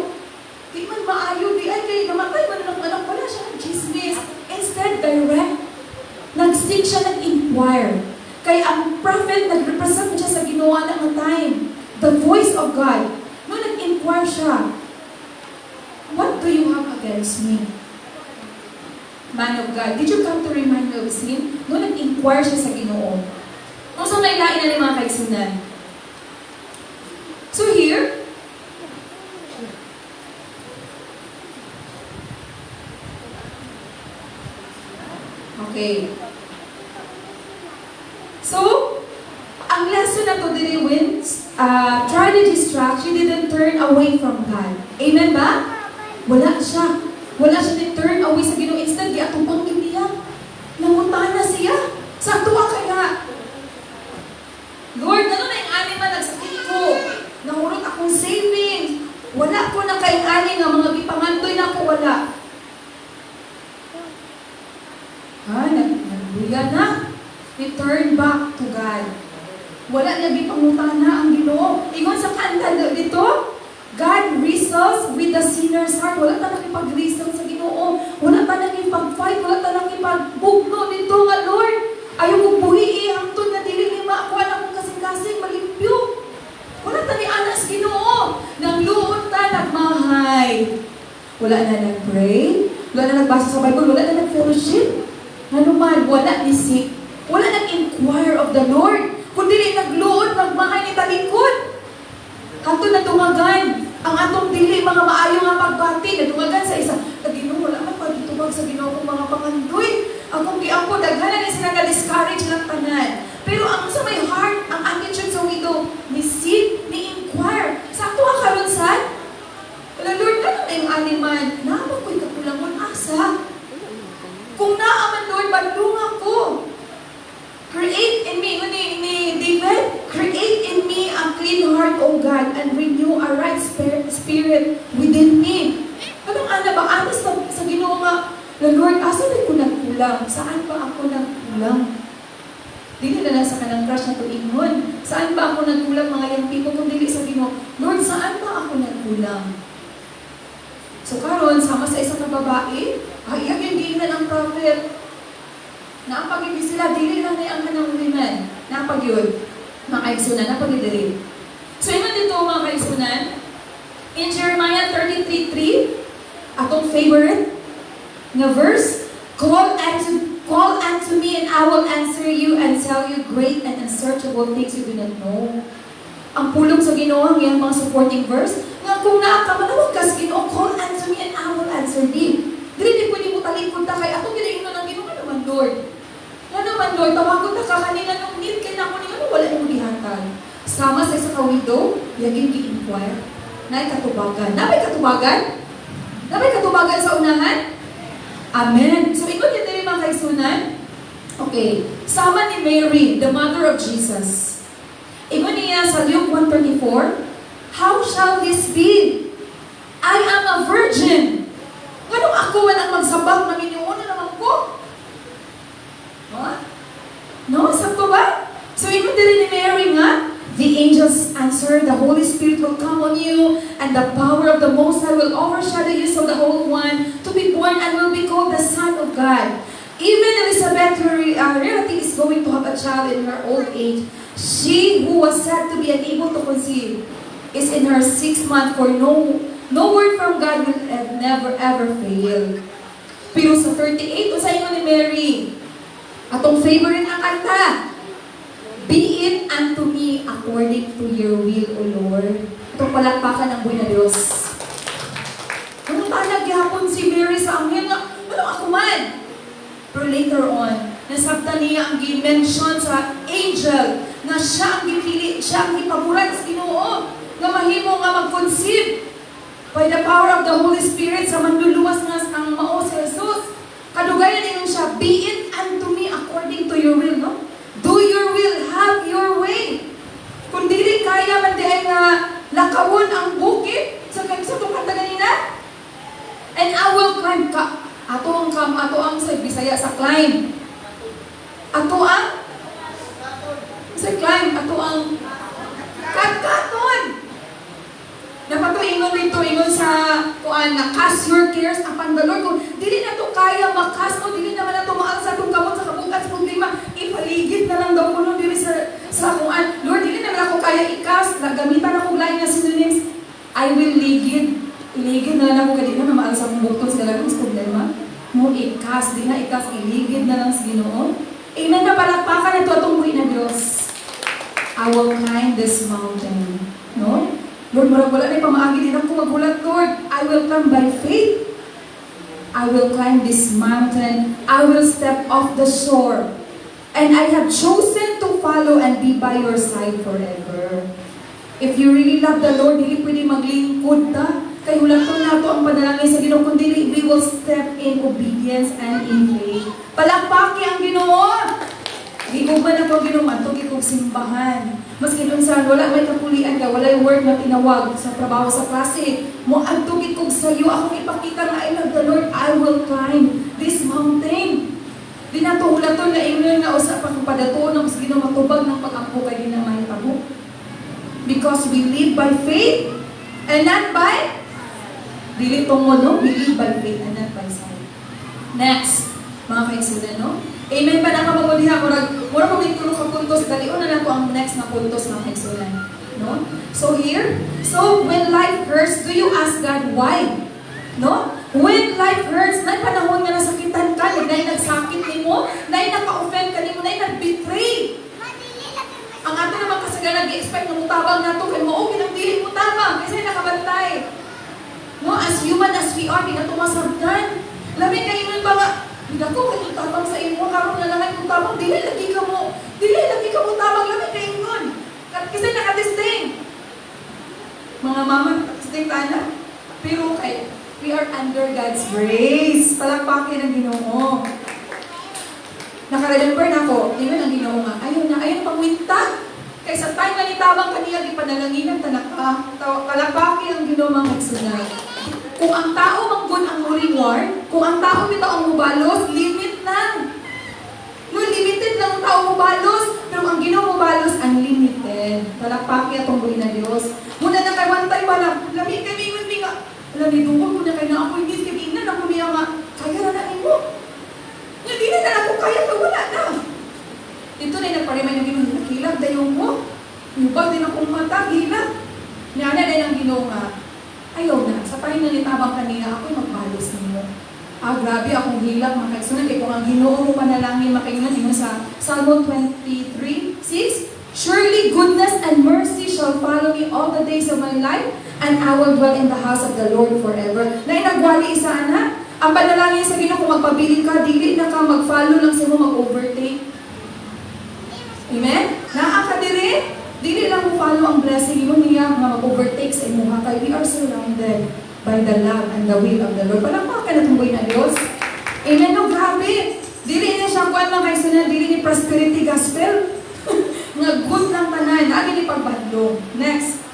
Speaker 4: di man maayo, di ay kay namatay man ng anak, wala siya nag-chismis. Instead, direct. Nag-seek siya, nag-inquire. Kaya ang prophet, nag-represent siya sa ginawa ng time. The voice of God. No, nag-inquire siya. What do you have against me? Man of God, did you come to remind me of sin? No, nag-inquire siya sa Ginoo. Kung saan may lain na ni mga kaigsunan. So here, okay. So, ang lesson na to dili when try to distract, she didn't turn away from God. Amen ba? Wala siya. Wala siya din-turn away sa Ginoo. Instead, giatubang niya. Nanguntahan na siya. Sa tuwa kaya. Lord, ano na yung ani man nagsakit ko? Nahurot akong savings. Wala ko na kayong ani nga mga gipangandoy na ako. Wala. Nagbuya na. Return back to God. Wala niya gipanguntahan na ang Ginoo. Ingon sa kanta dito, God wrestles with the sinner's heart. Wala ta nakipag-wrestle sa Ginoo. Wala ta nakipag-fight. Wala ta nakipag-bugno dito nga, Lord. Ayaw kong buhi hangtod na dili ni makuha na kong kasing-kasing malimpyo. Wala ta ni anas Ginoo. Nang luon ta, nagmahay. Wala na nag-pray. Wala na nagbasa sa Bible. Wala na nag-fellowship. Ano man, wala ni seek. Wala nag-inquire of the Lord. Kundi nagluon, nagmahay ni talikod. Kanto na tungagan ang atong dili mga maayo nga pagbati. Natungagan sa isa. Ginoo, wala man pagitubag sa Ginoo kong mga pangandoy. Akong giampo, daghanan ni sila ka-discourage lang tanan. Pero ang sa may heart, ang attitude sa widow, ni seek, ni inquire. Sakto ka karon sad? Wala, Lord, ano na yung animan? Nama ko'y kakulangon asa. Kung naaman, Lord, bandung ako. Create in me, ni David, create in me a clean heart, O God, and renew a right spirit within me. Anong ana ba? Anas sa Ginoo nga, Lord, asa na ko nagkulang? Saan ba ako nagkulang? Dili na lang sa kanang crush na tuingon. Saan ba ako nagkulang mga young people kung dili sa Ginoo? Lord, saan ba ako nagkulang? So karon sama sa isa ka babae, ay yung giingnan ang prophet. Napag-ibig sila, dili lang na ang kanang women. Napag-yun. Makaigsunan, napag-idiri. So, yun In Jeremiah 33:3, atong favorite nga verse, Call unto me and I will answer you and tell you great and unsearchable things you do not know. Ang pulong sa Ginoo ang iyang mga supporting verse, nga kung naa ka manawag ka sa Ginoo, call unto me and I will answer thee. Dili di pwede mo talikod ta kay atong ginaingnan ng Ginoo, ano man Lord? Ano man Lord, tawagon ta ka kanina nung need kay nako ninyo wala imong gihatag. Sama sa isa ka widow, yaging gi-inquire. Nay katubagan. Nabay katubagan? Nabay katubagan sa unahan? Amen. So, ikot yung dili mga kaisunan. Okay. Sama ni Mary, the mother of Jesus. Ikot niya sa Luke 1:34, how shall this be? I am a virgin. Anong ako walang magsabak na minuuna naman ko? What? No? Sakto ba? So, ikot dili ni Mary nga, the angels answered, the Holy Spirit will come on you, and the power of the Most High will overshadow you, so the Holy One to be born and will be called the Son of God. Even Elizabeth, her relative, is going to have a child in her old age. She who was said to be unable to conceive is in her 6th month, for no word from God will never ever fail. Pero sa 38, usahin mo ni Mary, atong favorite ang kanta, be it unto me according to your will, O Lord. Itong palakpakan ng buhay na Diyos. Ano talag gihapon si Mary sa anghel nga, ano ako man? Pero later on, nasabta niya ang gi-mention sa angel na siya ang gipili, siya ang ipaburan sa Ginoo, nga mahimo nga mag-conceive by the power of the Holy Spirit sa manluluwas nga ang mao si Jesus. Kadugayan niyo siya, be it unto me according to your will, no? Do your will, have your way. Kung dili kaya man di ay nga lakawon ang bukid sa itong kanta ganina. And I will climb ka. Ato ang sa Bisaya sa climb. Ato ang sa climb, ato ang kagkaton. Napatuingon dito, ingon sa kuan na cast your cares upon the Lord. Kung dili na to kaya makas mo, dili naman na to maal sa itong kamot sa kabukat sa problema, ipaligid na lang daw ko diri sa kuan. Lord, dili naman ako kaya ikas, nagamitan ako lain na synonyms. I will ligid. Iligid na lang ako kaya di na maal sa akong bukton sa galagong problema. Mo ikas, di na ikas, iligid na lang sa Ginoo. Amen na palakpakan na ito atong buhay na Diyos. I will climb this mountain. No? Lord, marag wala na pamaagi din ako magulat, Lord. I will come by faith. I will climb this mountain. I will step off the shore. And I have chosen to follow and be by your side forever. If you really love the Lord, hindi pwede maglingkod ta. Kaya wala ko na ito ang panalangin sa Ginoo, kundi we will step in obedience and in faith. Palakpaki ang Ginoo. Giguban ako Ginoo, matog ikong simbahan. Maski dun sa wala may kapulian ka, wala yung word na tinawag sa trabaho sa klase, mo agtugid kog sa iyo, akong ipakita na I love the Lord, I will climb this mountain. Di na to hulaton na ingon nga usa pa kung padatuon ng Ginoo matubag ng pag-ampo kay di na mahitabo. Because we live by faith and not by dili tungod, no? We live by faith and not by sight. Next, mga kaisudan, no? Amen pa na kamamulihan. Mura ko may tulong ka puntos. Dalion na lang ko ang next na puntos ng kaisulan. No? So here, when life hurts, do you ask God why? No? When life hurts, na panahon nga nasakitan ka, na nagsakit ni mo, na naka-offend ka ni mo, na nag-betray. Ang ato naman kasi nga nag-expect na mutabang na ito, kaya mo, okay, nang dili mutabang, kasi nakabantay. No? As human as we are, di na tumasabtan. Lamig kayo nun ba nga, Dako kay tabang sa imo karon nga lang kung tabang dili lagi ka mo tabang lang kay ingon. Kasi nakatesting. Mga mama nakatesting tana. Pero kay we are under God's grace. Palakpakin ang Ginoo. Naka-remember na ako, ingon ang Ginoo nga. Ayun pangwinta. Kay sa time nga ni tabang kaniya gipanalangin tanaka. Palakpakin ang Ginoo mga igsoon. Kung ang tao manggod ang reward, kung ang tao bitaw ang mubalos, limit lang. No, limited lang ang tao mubalos, pero ang Ginoo mubalos, unlimited. Palakpaki atong buhay na Dios. Muna na kay one time wala, lami kami nga. Lami dungog muna kay na ako hindi kibingnan ako niya nga. Kaya na namin mo. Hindi na ako kaya ka wala na. Dito na nagparimay ng Ginoo, nakilab dayon mo. Yubag din akong mata, hilab. Niana din ang Ginoo nga. Grabe akong hilak, mga kaigsunan. Kaya kung ang Ginoo mo panalangin, makaingan mo sa Psalm 23:6, surely goodness and mercy shall follow me all the days of my life, and I will dwell in the house of the Lord forever. Na inagwali isa na, ang panalangin sa Ginoo, kung magpabilin ka, dili na ka mag-follow lang sa mo, mag-overtake. Amen? Naa ka diri? Dili lang mo follow ang blessing mo niya, nga mag-overtake sa imuha kay we are surrounded by the love and the will of the Lord. Palakpakan na tunggoy na Diyos. Amen? No, grabe. Dili niya siya kuwan mga kaisunan, dili ni prosperity gospel. Nga good lang tanan, naagi ni pagbadlong. Next.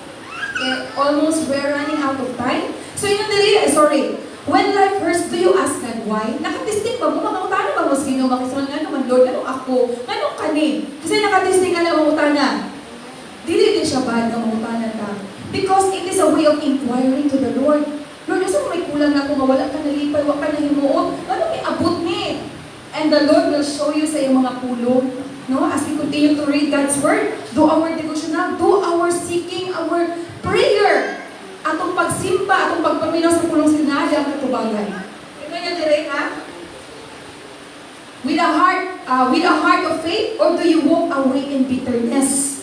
Speaker 4: Almost we're running out of time. So yun dili, sorry. When life hurts, do you ask God why? Nakatisting ba mo? Mga utana ba mo sa Ginoo? Makisunan nga naman, Lord, anong ako? Anong kani? Kasi nakatisting nga na mga utana. Dili din siya bad ang mga utana ta. Because it is a way of inquiring to the Lord. Lord, saan may kulang na kung wala ka nalipay, wala ka nahimuot? Anong iabot ni? And the Lord will show you sa iyong mga pulong. No? As we continue to read God's Word, do our devotional, do our seeking, our prayer. Atong pagsimba, atong pagpaminaw sa pulong sinadya ang katubangan. Ito niya direct, ha? With a heart of faith, or do you walk away in bitterness?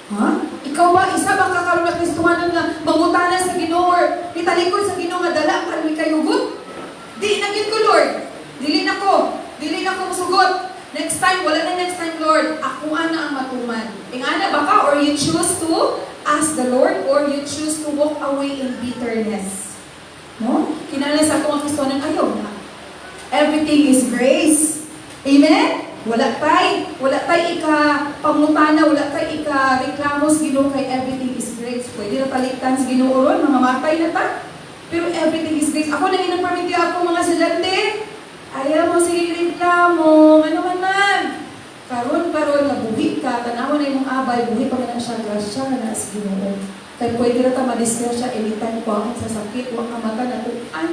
Speaker 4: Ha? Ikaw ba, isa ba kakaroon na Kristuhanan na mangutanan sa Ginoo or italikod sa Ginoo nga dala ang kami kayugot? Di naging ko, Lord. Dili na ko musugot. Next time, wala na next time, Lord. Ako na ang matuman. Ingana ba ka? Or you choose to ask the Lord, or you choose to walk away in bitterness. No? Kinala sa akong Kristuhanan, ayaw na. Everything is grace. Amen? Wala tay ika-pangutana, wala tay ika-reklamo sa Ginoo kay everything is grace. Pwede na taliktan sa Ginoo ron, mga matay na ta. Pero everything is grace. Ako nang inapamiti ako mga estudyante. Ayaw mo sige reklamo, ano man. Karon nabuhi ka, tanawan na yung abay, buhi pa na siya, grasya na sa Ginoo. Kaya pwede na ta madisgrasya anytime ko akong sa sakit, wak kamata na tuan.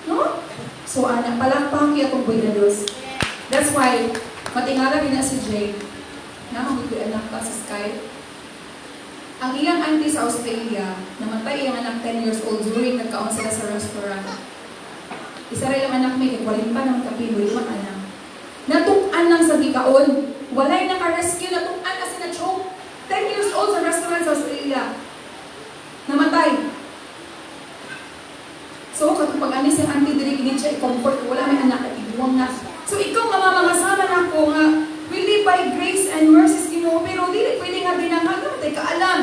Speaker 4: No? So, anak, palakpaki akong buhay na Diyos. That's why, matingala din na si Jay, nakamit ko anak ka sa Sky. Ang iyang auntie sa Australia, namatay iyang anak 10 years old during nagkaon sila sa restaurant. Isa rin ang anak may kikwaling pa ng kapilo, yung anak. Natukan lang sa gikaon. Walay naka-rescue, natukan kasi na-choke. 10 years old sa restaurant sa Australia. Namatay. So, kapag anis yung auntie diri, ginit siya i-comfort, wala may anak at ibuwang na. So, ikaw mamamangasama na ko nga, we live by grace and mercies, Ginoo, pero dili pwede nga dinangagan, tayo kaalam.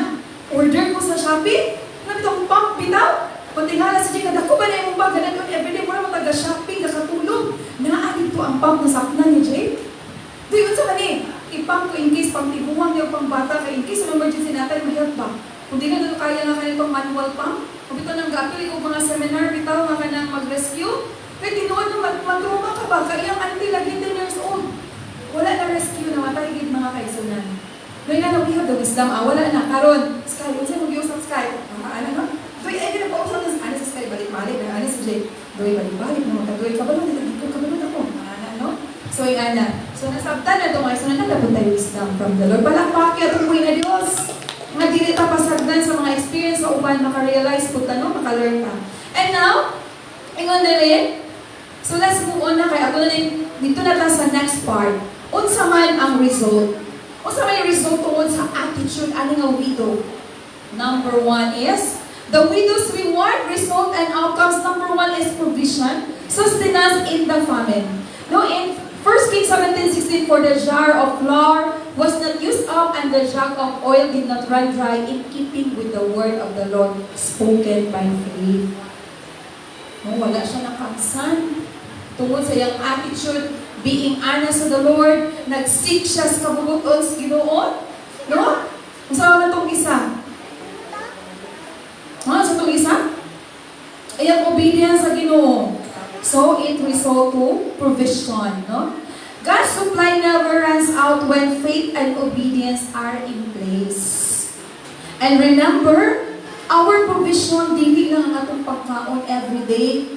Speaker 4: Order ko sa Shopee, nabitong pump bitaw. Patingala sa Jay, nadako ba na yung bag, ganun yun, everyday mo na taga-shopping, nakatulog. Naaadin to ang pump na sakna ni Jay. Doon sa mani, ipump ko in case pang tiguang yung pang bata, kaya in case of emergency natin, mahirap ba? Kung di na doon kaya nga kanitong manual pump, kung ito nang gapil, kung mga seminar, bitaw nga ka nang mag-rescue, kaya tinuod nung magtruma ka ba? Kaya yung auntie lagi 10 years old. Wala na rescue na matay mga kaisunan. Ngayon na we have the wisdom. Wala na. Karon, Sky, kung saan mag-iusap Sky? Ano no? Doy, ay ginapausap na ano sa Sky, balik-balik. Ano si Jay? Doy, balik-balik naman. Doy, kabalon dito, kabalon ako. Ano? So, yung ana. So, nasabtan na ito mga kaisunan, nagapon tayo wisdom from the Lord. Palakpaki at umuwi na Diyos. Nga dili ta pasagdan sa mga experience sa uban, maka-realize po tanong, maka-learn ka. And now, ingon na rin, so let's move on na kay ako na dito na ta sa next part. Unsa man ang result? Unsa man yung result tungod sa attitude ani nga widow? Number 1 is the widow's reward, result, and outcomes. Number 1 is provision, sustenance in the famine. No, in 1 Kings 17:16, for the jar of flour was not used up and the jug of oil did not run dry, in keeping with the word of the Lord spoken by faith. No, wala siya nakaksan. Tungod sa iyang attitude, being honest to the Lord, nag-seek siya sa kabubuton sa Ginoo. No? Kung saan na itong isa? Sa itong isa? Iyang obedience sa Ginoo. So, it result to provision. No? God's supply never runs out when faith and obedience are in place. And remember, our provision, dili lang ang atong pagkaon everyday.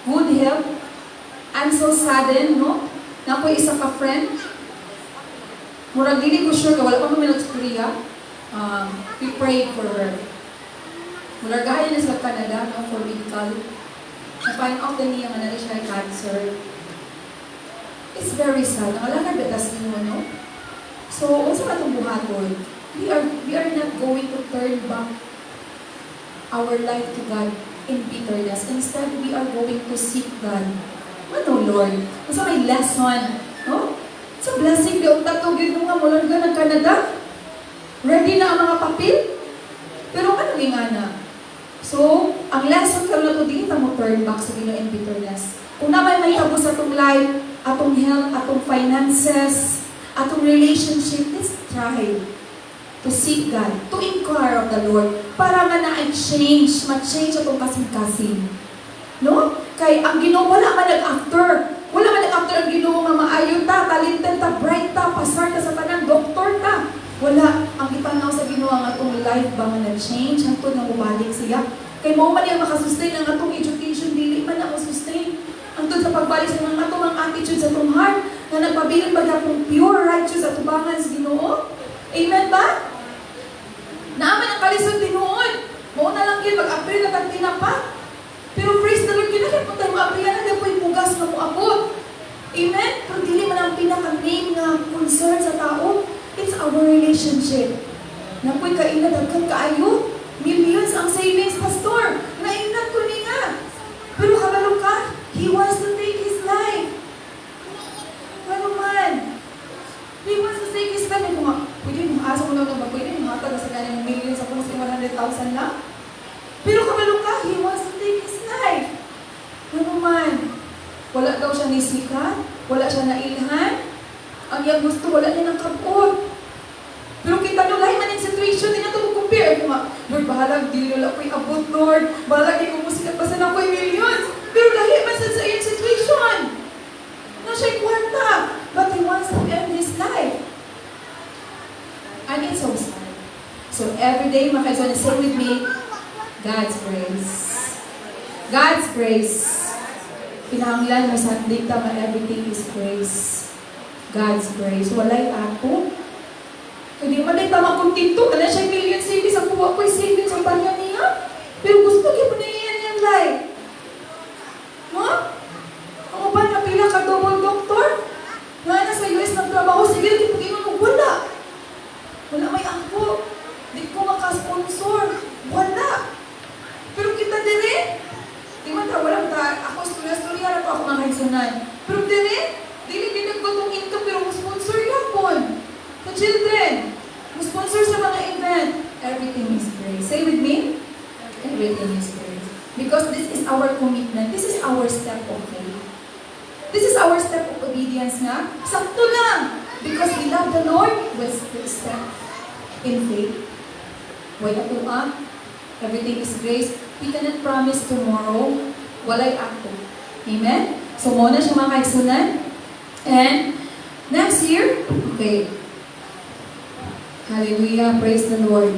Speaker 4: Good health. I'm so saddened, no? Na ako isa ka friend. Murag dili ko sure ka, wala pa kami nag-istorya. We prayed for her. Murag gaya na sa Canada, no, for medical. na-find out na niya nga na siya cancer. It's very sad. Nakalakad ba tas mo, no? So, unsa ba itong buhaton? We are not going to turn back our life to God in bitterness. Instead, we are going to seek God. Ano, Lord? Unsa may lesson, no? It's a blessing di unta to gyud nga mo Lord ng Canada. Ready na ang mga papel? Pero ano nga na? So, ang lesson karon nato dito mo turn back sa Ginoo in bitterness. Kung na may mahitabo sa atong life, atong health, atong finances, atong relationship, let's try to seek God, to inquire of the Lord, para nga ma-change atong kasing-kasing. No? Kay ang Ginoo wala man nag-after. Wala man nag-after ang Ginoo nga maayon ta, talented ta, bright ta, pasar ta sa tanan, doktor ta. Wala. Ang itanaw sa Ginoo ang atong life ba nga na-change, hangtod nga mubalik siya. Kay mo man yung makasustain ang atong education, dili man na sustain. Hangtod sa pagbalik sa mga atong ang attitude sa atong heart, na nagpabilin ba akong pure, righteous at tubangan sa Ginoo? Amen ba? Naaman ang kalisod tinuod. Mao na lang yun, mag-april na kang tinapa. Pero praise the Lord, kinakit mo tayo mag-aprilan na po yung bugas na mo abot. Amen? Pero dili man ang pinaka-main na concern sa tao. It's our relationship. Na po'y kainat kang kaayo. Millions ang savings, pastor. Nainat ko niya. Pero kabalo ka, he wants to take his life. Ano man? He wants to take his life. Pwede yung asa mo lang ba? Pwede yung matag sa kanyang millions sa kung 100,000 lang. Pero kabalo ka, he wants to take his life. Ano man? Wala daw siya nisika, wala siya nailhan. Ang iyang gusto, wala niya ng kapot. Pero kita nyo, lahi man yung situation, hindi na ito mag-compare. Lord, bahalag, di wala ko'y abot, Lord. Bahalag, di ko musikat, basta na ko'y millions. Pero lahi man sa iyong situation. Na siya'y kwarta, but he wants to end his life. And it's so sad. So every day, makaiso na say with me, God's grace. God's grace. Pinahanglan mo sa dita nga everything is grace. God's grace. Walay ako. Hindi man ay tama kong tinto. Ano siya million savings? Ang kuha ko'y savings ang panya niya. Pero gusto niya mo na iyan yung life. No? Ang upan na pila ka double doctor? Nga na sa US nagtrabaho. Sige, hindi po ginunong. Wala. Wala may ako. Di ko makasponsor. Wala. Pero kita dire, di man ta, walang ta, ako storya na pa ako mga kaigsunan. Pero dire, dili pinagbatong income, pero sponsor yapon. Sa children, sponsor sa mga event. Everything is grace. Say with me, everything is grace. Because this is our commitment. This is our step of faith. This is our step of obedience nga. Sakto lang. Because we love the Lord, we'll step in faith. Wala ito everything is grace. We cannot promise tomorrow. Walay ako. Amen? So, muna siya mga kaigsunan. And, next year, okay. Hallelujah. Praise the Lord.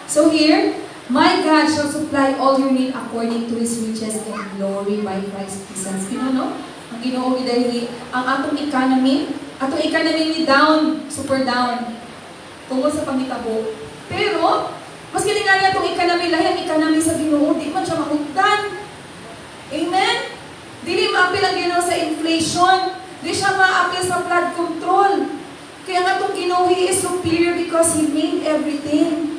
Speaker 4: So here, my God shall supply all your need according to His riches and glory by Christ Jesus. You know, ang Ginoo dahil ang atong economy ni down, super down. Tungkol sa pangitabo. Pero, mas kiningan niya itong economy, lahi ang economy sa Ginoo, di man siya mahugdan. Amen? Dili maapil ang Ginoo sa inflation. Di siya maapil sa flood control. Kaya nga itong Ginoo, He is superior because He made everything.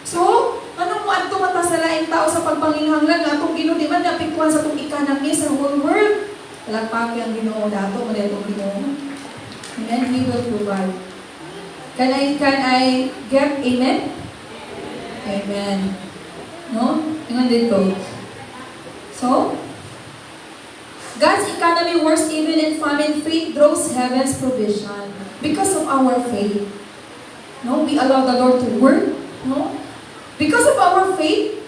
Speaker 4: So, anong mo ato mata sa laing tao sa pagpanginghanglan nga itong Ginoo, di man napikuan sa itong economy sa whole world. Lagpaki ang Ginoo dato, muna itong Ginoo. Amen? He will provide. Can I get amen? Amen. No? Tingnan dito. So, God's economy works even in famine. Faith draws heaven's provision because of our faith. No? We allow the Lord to work. No? Because of our faith,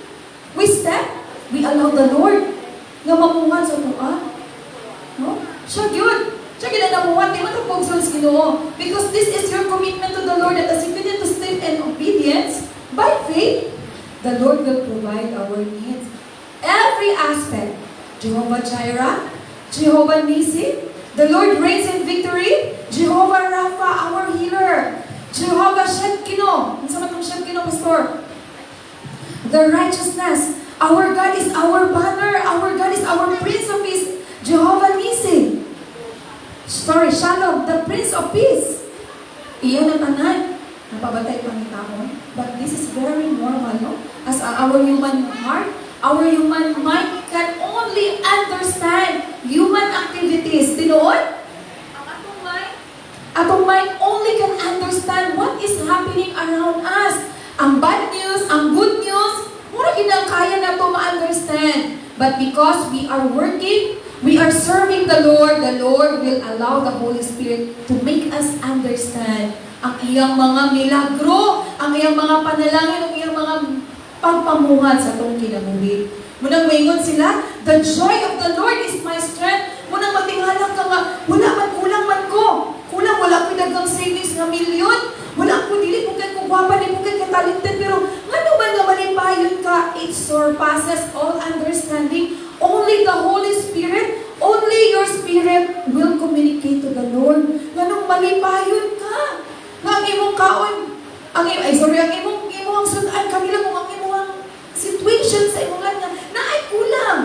Speaker 4: we step, we allow the Lord na mamungan sa tuwa. No? Siya yun. Siya ginanamuhan. Di man ito pagsuls Ginoo. Because this is your commitment to the Lord that as you continue to step in obedience, by faith, the Lord will provide our needs. Every aspect. Jehovah Jireh, Jehovah Nissi, the Lord reigns in victory, Jehovah Rapha, our healer, Jehovah Shedkino. Ano sa matang Shedkino, Pastor? The righteousness. Our God is our banner, our Shalom, the Prince of Peace. Iyon na tanan, napabatay Panginoon. But this is very normal, no? As our human heart, our human mind can only understand human activities. Tinoon? Ang atong mind only can understand what is happening around us. Ang bad news, ang good news, mura ginang kaya na to ma-understand. But because we are working, we are serving the Lord will allow the Holy Spirit to make us understand ang iyang mga milagro, ang iyang mga panalangin, ang iyang mga pagpamuhat sa itong kinabuhi. Munang maingon sila, the joy of the Lord is my strength. Munang matingala ka nga, wala man, kulang man ko. Kulang, wala ko dagang savings na milyon. Wala ko, dili ko kay kugwapa, di ko kay katalented. Pero, ano man nga malipayon ka, it surpasses all understanding. Only the Holy Spirit, only your spirit will communicate to the Lord. Ganong malipayon ka. Nga ang imong kaon, ang imong sudan, kanila kung ang imong situation sa imong nga, na ay kulang.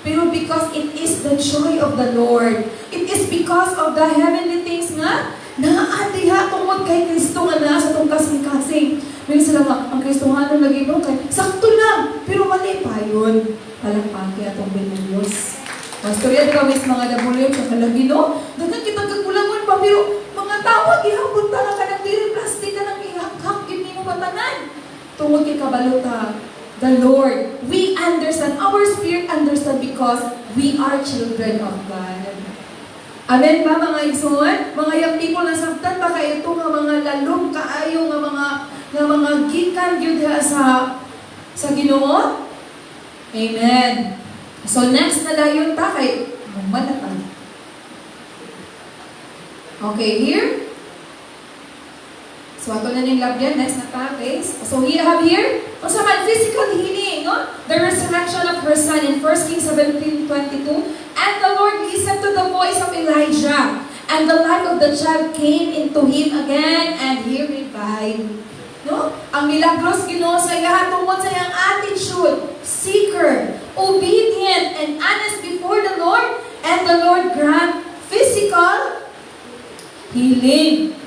Speaker 4: Pero because it is the joy of the Lord, it is because of the heavenly things nga, naaatiha tungod kay Kristo nga na sa itong kasing-kasing. May sila nga, ang Kristohanon lagi mo kay, sakto lang, pero mali pa yun. Palampaki atong Diyos. Mastorya di kami sa mga dabulyo, sa kalagino, dagan kitang kagulangon pa, pero mga tawag, ihapon ta na ka ng diri, plastic ka ng ihak-hak, hindi mo matanan. Tungod kay kabalota, the Lord, we understand, our spirit understand because we are children of God. Amen ba mga igsoon? Mga young people na sabtan pa kayo ito nga mga lalong kaayo nga mga gikan yun sa Ginoo? Amen. So next na dayon ta kay manatan. Okay, here. So ato na ning labyan, next na ta, guys. So we have here, also man physical healing, no? The resurrection of her son in 1 Kings 17:22. And the Lord listened to the voice of Elijah, and the life of the child came into him again, and he revived. No? Ang milagros Ginoo sa iya tungod sa iyang attitude, seeker, obedient, and honest before the Lord, and the Lord grant physical healing.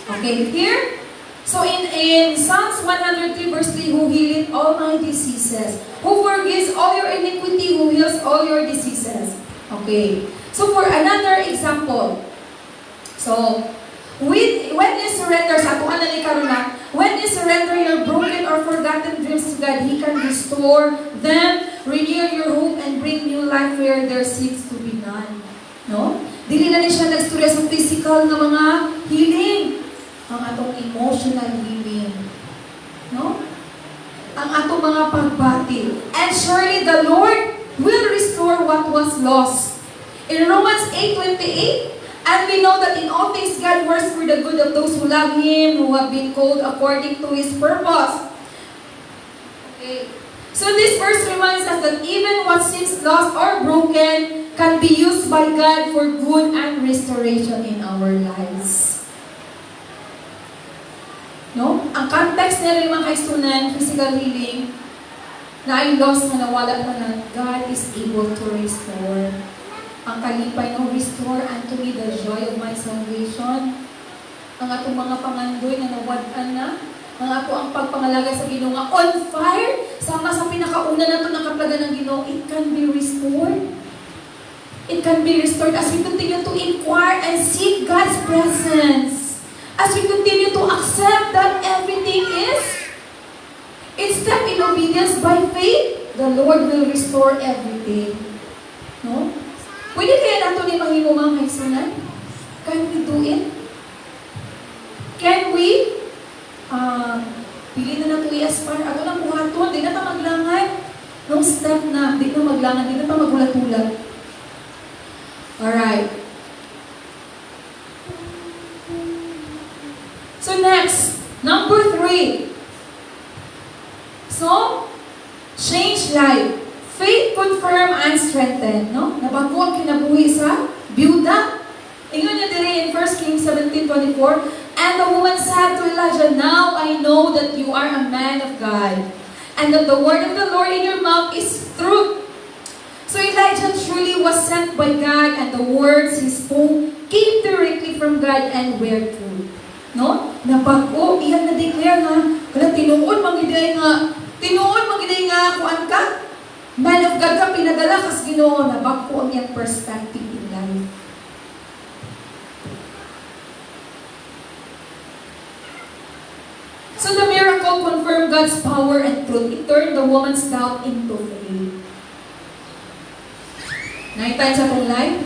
Speaker 4: Okay, here. So in Psalms 103 verse 3, who healeth all my diseases, who forgives all your iniquity, who heals all your diseases. Okay. So for another example, so when you surrender sa atuan na ni karuna, when you surrender your broken or forgotten dreams to God, He can restore them, renew your hope, and bring new life where there seems to be none. No? Dili na ni siya nagstorya sa physical na mga healing, ang atong emotional healing. No? Ang atong mga pagbati. And surely the Lord will restore what was lost. In Romans 8:28, and we know that in all things God works for the good of those who love Him, who have been called according to His purpose. Okay. So this verse reminds us that even what seems lost or broken can be used by God for good and restoration in our lives. No? Ang context nila yung mga kaisunan, physical healing, na ay lost na nawala pa na, God is able to restore. Ang kalipay no, restore unto me the joy of my salvation. Ang atong mga pangandoy na nawadan na, ang ato ang pagpangalagay sa Ginoo nga on fire, sama sa pinakauna na ito nakaplaga ng Ginoo, it can be restored. It can be restored as we continue to inquire and seek God's presence. As we continue to accept that everything is in step in obedience by faith, the Lord will restore everything. No? Pwede kaya nato ni mahimo mga kaisunan? Can we do it? Can we? Pili na nato i-aspire. Ato lang buhaton. Di na ta maglangan. No step na. Di na maglangan. Di na ta magulat-ulat. Alright. So next, number 3. So, change life. Faith confirm and strengthen. No? Nabago ang kinabuhi sa byuda. Ingon niya diri in 1 Kings 17:24. And the woman said to Elijah, now I know that you are a man of God, and that the word of the Lord in your mouth is truth. So Elijah truly was sent by God, and the words he spoke came directly from God and were true. No? Na bago, iyan na-declare nga, kala tinuod magiday nga, kuan ka, man of God ka, pinadala kas Ginoo, na bago ang iyang perspective in life. So the miracle confirmed God's power and truth. It turned the woman's doubt into faith. Nakita sa akong life?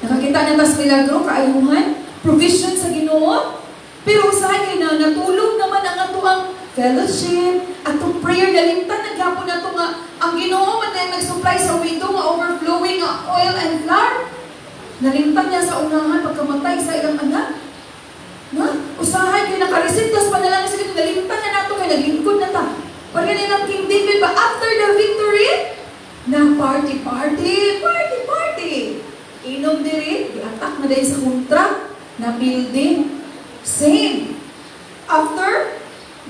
Speaker 4: Nakakita na tas milagro, kaayuhan, provision sa Ginoo. Pero usahay na, natulog naman ang atuang fellowship, atong prayer, nalimtan, naghapon na ito nga, ang Ginoo man na nag-supply sa window, nga overflowing nga oil and flour. Nalimtan niya sa unahan, pagkamatay sa ilang anak. Na? Usahay kayo nakareceive, tapos panalangin sa Ginoo, nalimtan na nato kayo, naglingkod na ta. Parang nilang King David ba, after the victory, na party. Inom diri, i-attack na dahil sa kontra, na building, same. After,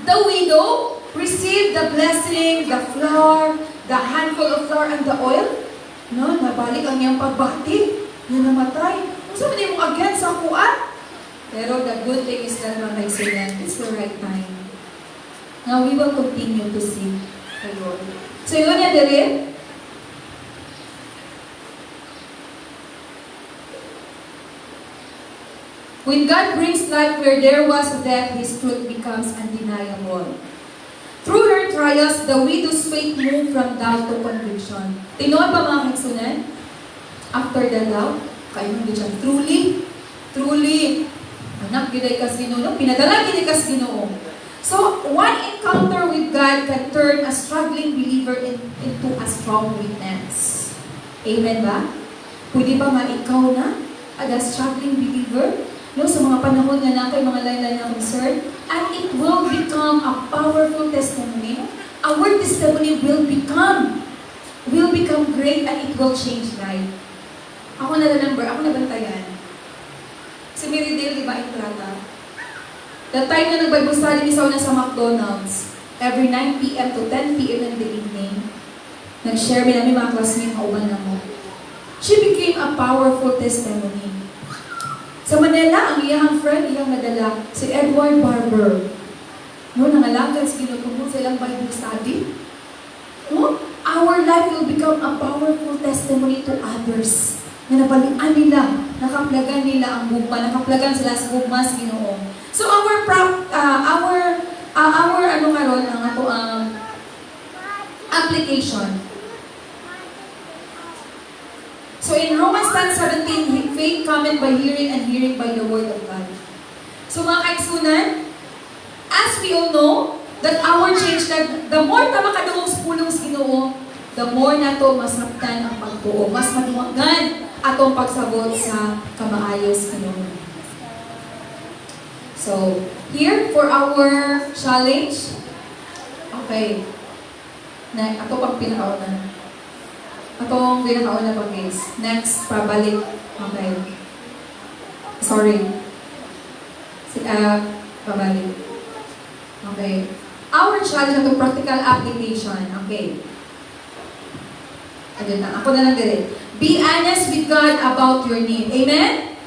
Speaker 4: the widow received the blessing, the flour, the handful of flour and the oil. No, nabalik ang iyang pagbati, na namatay. Kung saan mo again sa kuan? Pero the good thing is that mga kaibigan, it's the right time. Now, we will continue to sing the Lord. So, yun yan diri. When God brings life where there was death, His truth becomes undeniable. Through her trials, the widow's faith moved from doubt to conviction. Tinood ba mga kagsunan? After the doubt, kayo hindi siya, truly, anak, giday kas Ginoo, pinadala giday kas Ginoo. So, one encounter with God can turn a struggling believer into a strong witness. Amen ba? Pwede ba ikaw na, as a struggling believer? No, sa mga panahon nga na kay mga lain-lain na concern, and it will become a powerful testimony. Our testimony will become great and it will change life. Ako nabantayan. Si Mary Dale, di ba, in Plata? The time na nag-Bible study ni Sauna sa McDonald's, every 9 p.m. to 10 p.m. in the evening, nag-share namin mga classmates kauban na mo. She became a powerful testimony. Sa Manila, ang iyang friend, iyang nadala, si Edward Barber. No, nangalagad sa ginutungkol sa ilang Bible study. No? Our life will become a powerful testimony to others. Na nabalian nila, nakaplagan nila ang gugma, nakaplagan sila sa gugma sa Ginoo. So our application. So in Romans 10:17, faith cometh by hearing and hearing by the word of God. So mga kaigsunan, as we all know, that our change, the more na makadungog sa pulong sa Ginoo, the more na to masaptan ang pagtuo, mas maduwagan atong pagsabot sa kamaayos Ginoo. So, here for our challenge, okay, na ato pang pinakauna. Atong pinakauna pa guys. Next, pabalik. Okay. Sorry. Pabalik. Okay. Our challenge to practical application. Okay. Ayun na. Ako na lang din. Be honest with God about your need. Amen?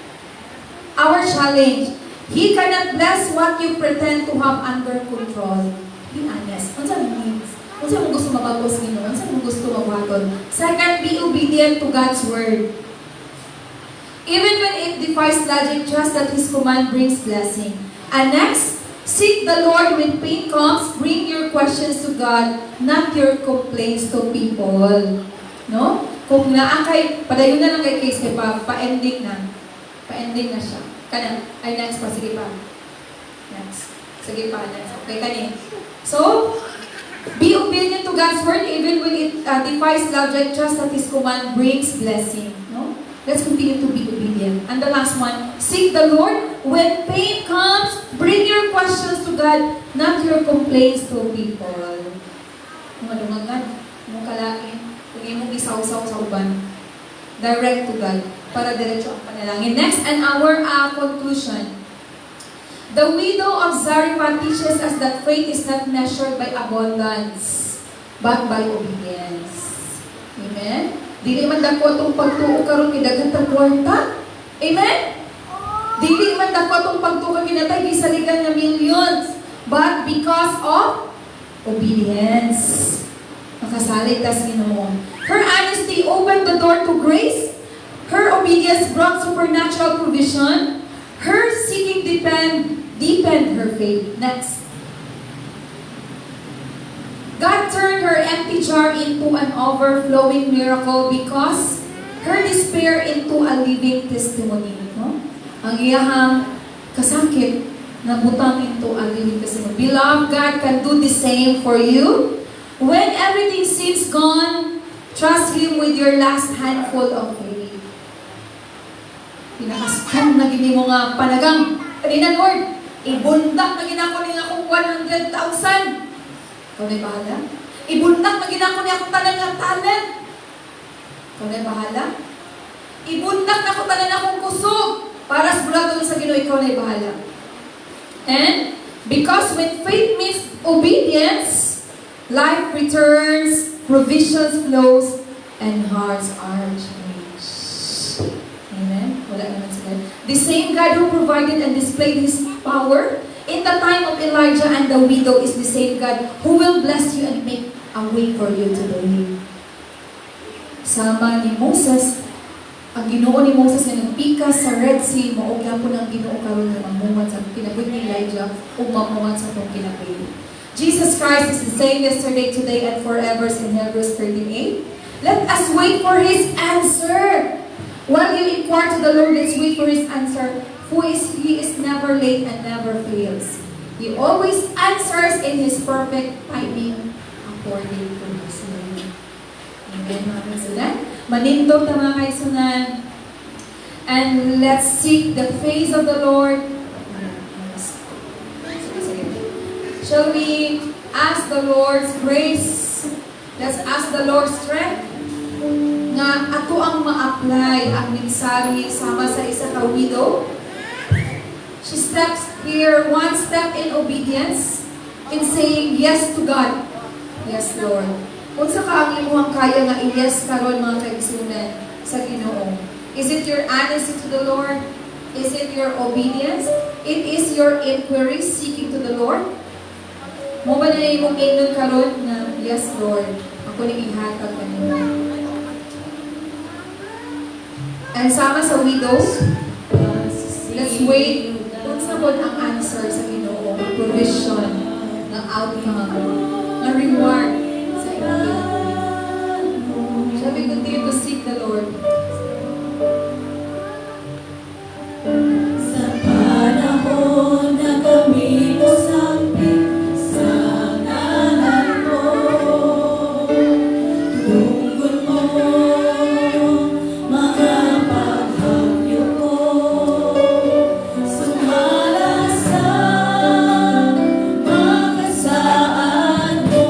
Speaker 4: Our challenge. He cannot bless what you pretend to have under control. Be honest. Ano sa needs? Ano sa mo gusto mabago sa Ginoo? Ano sa mo gusto mabuhaton? Second, be obedient to God's word. Even when it defies logic, trust that His command brings blessing. And next, seek the Lord when pain comes. Bring your questions to God, not your complaints to people. No? Kung naakay, padayon na lang kay case, kay pa-ending na. Pa-ending na siya. Kanan. Ay, next pa. Sige pa. Next. Sige pa. Next. Okay, kanin. So, be obedient to God's word even when it defies logic. Trust that His command brings blessing. No? Let's continue to be obedient. And the last one, seek the Lord. When pain comes, bring your questions to God, not your complaints to people. Lumalumagan. Kalain. Kung imong isaw-saw sa uban. Direct to God. Para diretso ang panalangin. Next, and our conclusion. The widow of Zarephath teaches us that faith is not measured by abundance, but by obedience. Amen? Dili man dako atong pagtuo karon kay daghan tag kwarta. Amen? Dili man dako atong pagtuo kay kinatay gisaligan nga millions, but because of obedience. Makasalig tas Ginoo. Her honesty opened the door to grace. Her obedience brought supernatural provision. Her seeking deepened her faith. Next. God turned her empty jar into an overflowing miracle because her despair into a living testimony. No? Ang iyahang kasakit na butang into a living testimony. Beloved, God can do the same for you. When everything seems gone, trust Him with your last handful of faith. Pinakaskan na gini mo nga panagang. Kanina, Lord, ibundak na ginako niya akong 100,000. Ikaw na'y bahala? Ibundak na ginako niya akong tanan nga talent. Ikaw na'y bahala? Ibundak na ako tanan akong kusog. Para sa bulag sa Ginoo, ikaw na'y bahala. And because when faith meets obedience, life returns, provisions flows, and hearts are changed. Amen? Wala naman sila. The same God who provided and displayed His power in the time of Elijah and the widow is the same God who will bless you and make a way for you today. Sama ni Moses, ang Ginoo ni Moses na nagpikas sa Red Sea, maugya po ng Ginoo karon nga mamungat sa kinabud ni Elijah o mamungat sa itong kinabud. Jesus Christ is the same yesterday, today, and forever, in Hebrews 13:8. Let us wait for His answer. While you inquire to the Lord, let's wait for His answer. He is never late and never fails. He always answers in His perfect timing according to His will. Amen, mga kaisunan. Manindot na mga kaisunan. And let's seek the face of the Lord. Shall we ask the Lord's grace? Let's ask the Lord's strength nga ato ang ma-apply ang minsari sama sa isa ka widow. She steps here, one step in obedience in saying yes to God. Yes, Lord. Unsa ka ang imuhang kaya nga i-yes karon mga kaigsunan sa Ginoo? Is it your honesty to the Lord? Is it your obedience? It is your inquiry seeking to the Lord? Mo ba na imong ingnon karon na yes, Lord, ako ning ihatag kanimo. And sama sa widows, let's wait unsa pod ang answer sa Ginoo, ang provision, ng outcome, ng reward sa imong ginawa. Shall we continue to seek the Lord?
Speaker 3: Sa panahon na kami usapin sa ngalan mo, tungkol mo, mga paghagyo ko, sumalasan, makasaan mo.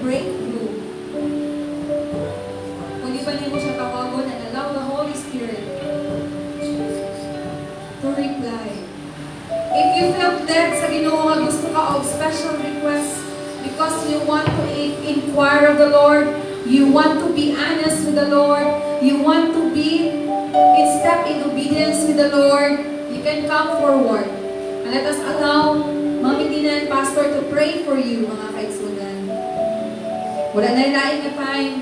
Speaker 4: breakthrough. Kung di ba niyo siya tawagon and allow the Holy Spirit to reply. If you felt led sa Ginoo nga gusto ka of special request because you want to inquire of the Lord, you want to be honest with the Lord, you want to be in step in obedience with the Lord, you can come forward. And let us allow Mami Tina and Pastor to pray for you, mga kaigsunan. Wala na lain na time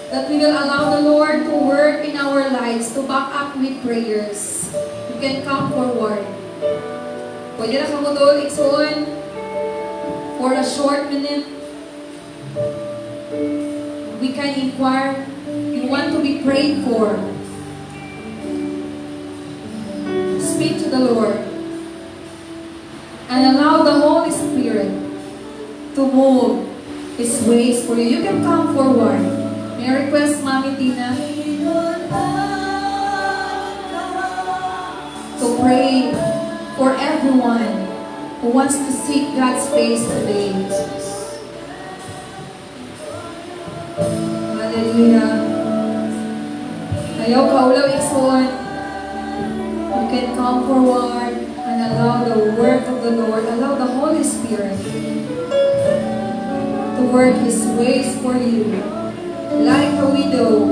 Speaker 4: that we will allow the Lord to work in our lives, to back up with prayers. You can come forward. Pwede na kamudol, igsuon, for a short minute. We can inquire. You want to be prayed for. Speak to the Lord. And allow the Holy Spirit to move His ways for you. You can come forward. May I request Mami Tina to pray for everyone who wants to seek God's face today. Hallelujah. Ayaw ka ulaw igsoon. You can come forward and allow the work of the Lord, allow the Holy Spirit to work His ways for you. Like a widow,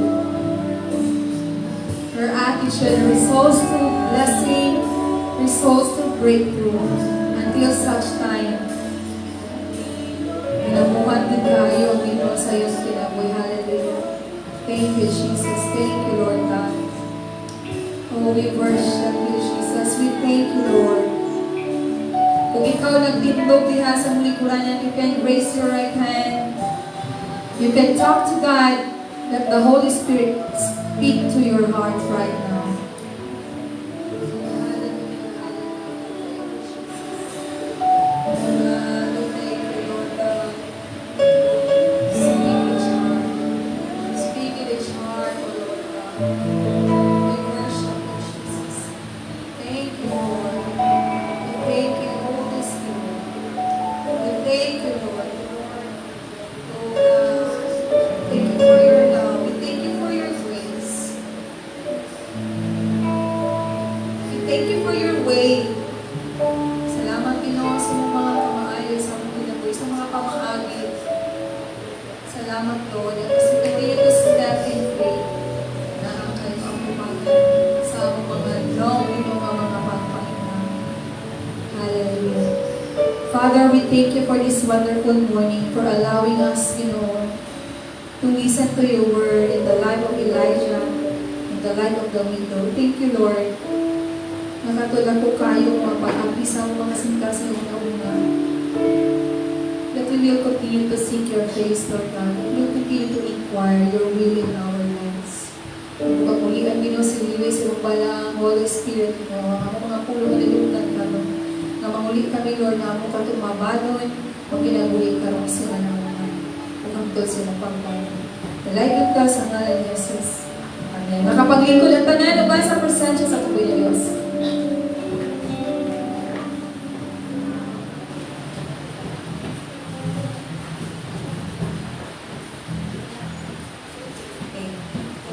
Speaker 4: her attitude results to blessing, results to breakthrough until such time. Pinabuhan din tayo ang Ginoo sa iyong kinabuhi. Hallelujah. Thank you, Jesus. Thank you, Lord God. Oh, we worship you, Jesus. We thank you, Lord. Kung ikaw nagtindog diha sa mulikuran niya, you can raise your right hand. You can talk to God. Let the Holy Spirit speak to your heart right now. Father, we thank you for this wonderful morning, for allowing us, to listen to your word in the life of Elijah, in the life of the widow. Thank you, Lord. Nakatulad po kayo mapag-api sa mga singka sa iyong nauna. That we will continue to seek your face, Lord God. We will continue to inquire your will in our lives. Pagpapulian Ginoo si Luis, si Balang, Holy Spirit, ang mga pulo na nilutan ka, na manguli kami, Lord, na mo ka tumabalon, o ginabuhi ka rin sila naman. Pagkantol sila pagbalan. Dalayan ka sa ngalan ni Jesus. Amen. Nakapaglingkod ang tanan, ba sa presensya sa tuloy na Diyos.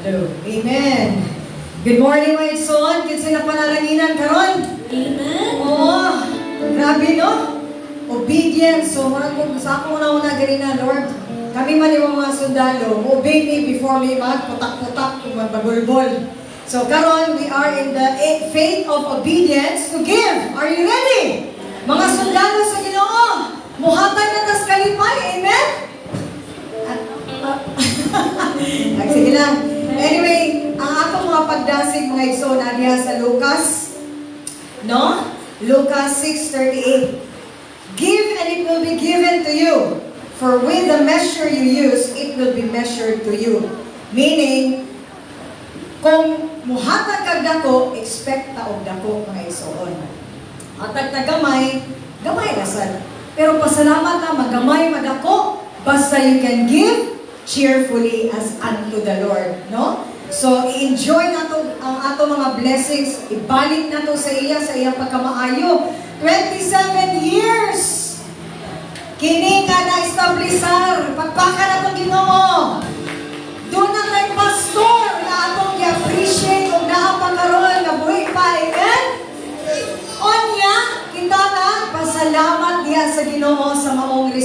Speaker 5: Hello. Amen. Good morning, mga igsoon. Kinsa na panalanginan karon?
Speaker 1: Amen.
Speaker 5: Oo. Grabe, no? Obedience. So, marang kung sa ako una ganina, Lord, kami man yung mga sundalo, obey me before me magputak-putak kung magbagulbol. So, karon, we are in the faith of obedience to give. Are you ready? Mga sundalo sa Ginoo, muhatag na tas kalipay. Amen? Sige lang. Anyway, ang akong mga pagdasig mga igsoon adiha sa Lucas, no? Lucas 6:38. Give and it will be given to you. For with the measure you use, it will be measured to you. Meaning, kung muhatag kag dako, expect ta og dako mga igsoon. Hatag ta gamay, gamay rasad. Pero pasalamat na magamay madako, basta you can give cheerfully as unto the Lord, no? So, i-enjoy nato ang ato mga blessings, ibalik nato sa iyang pagkamaayo. 27 years! Kini ka na establisar,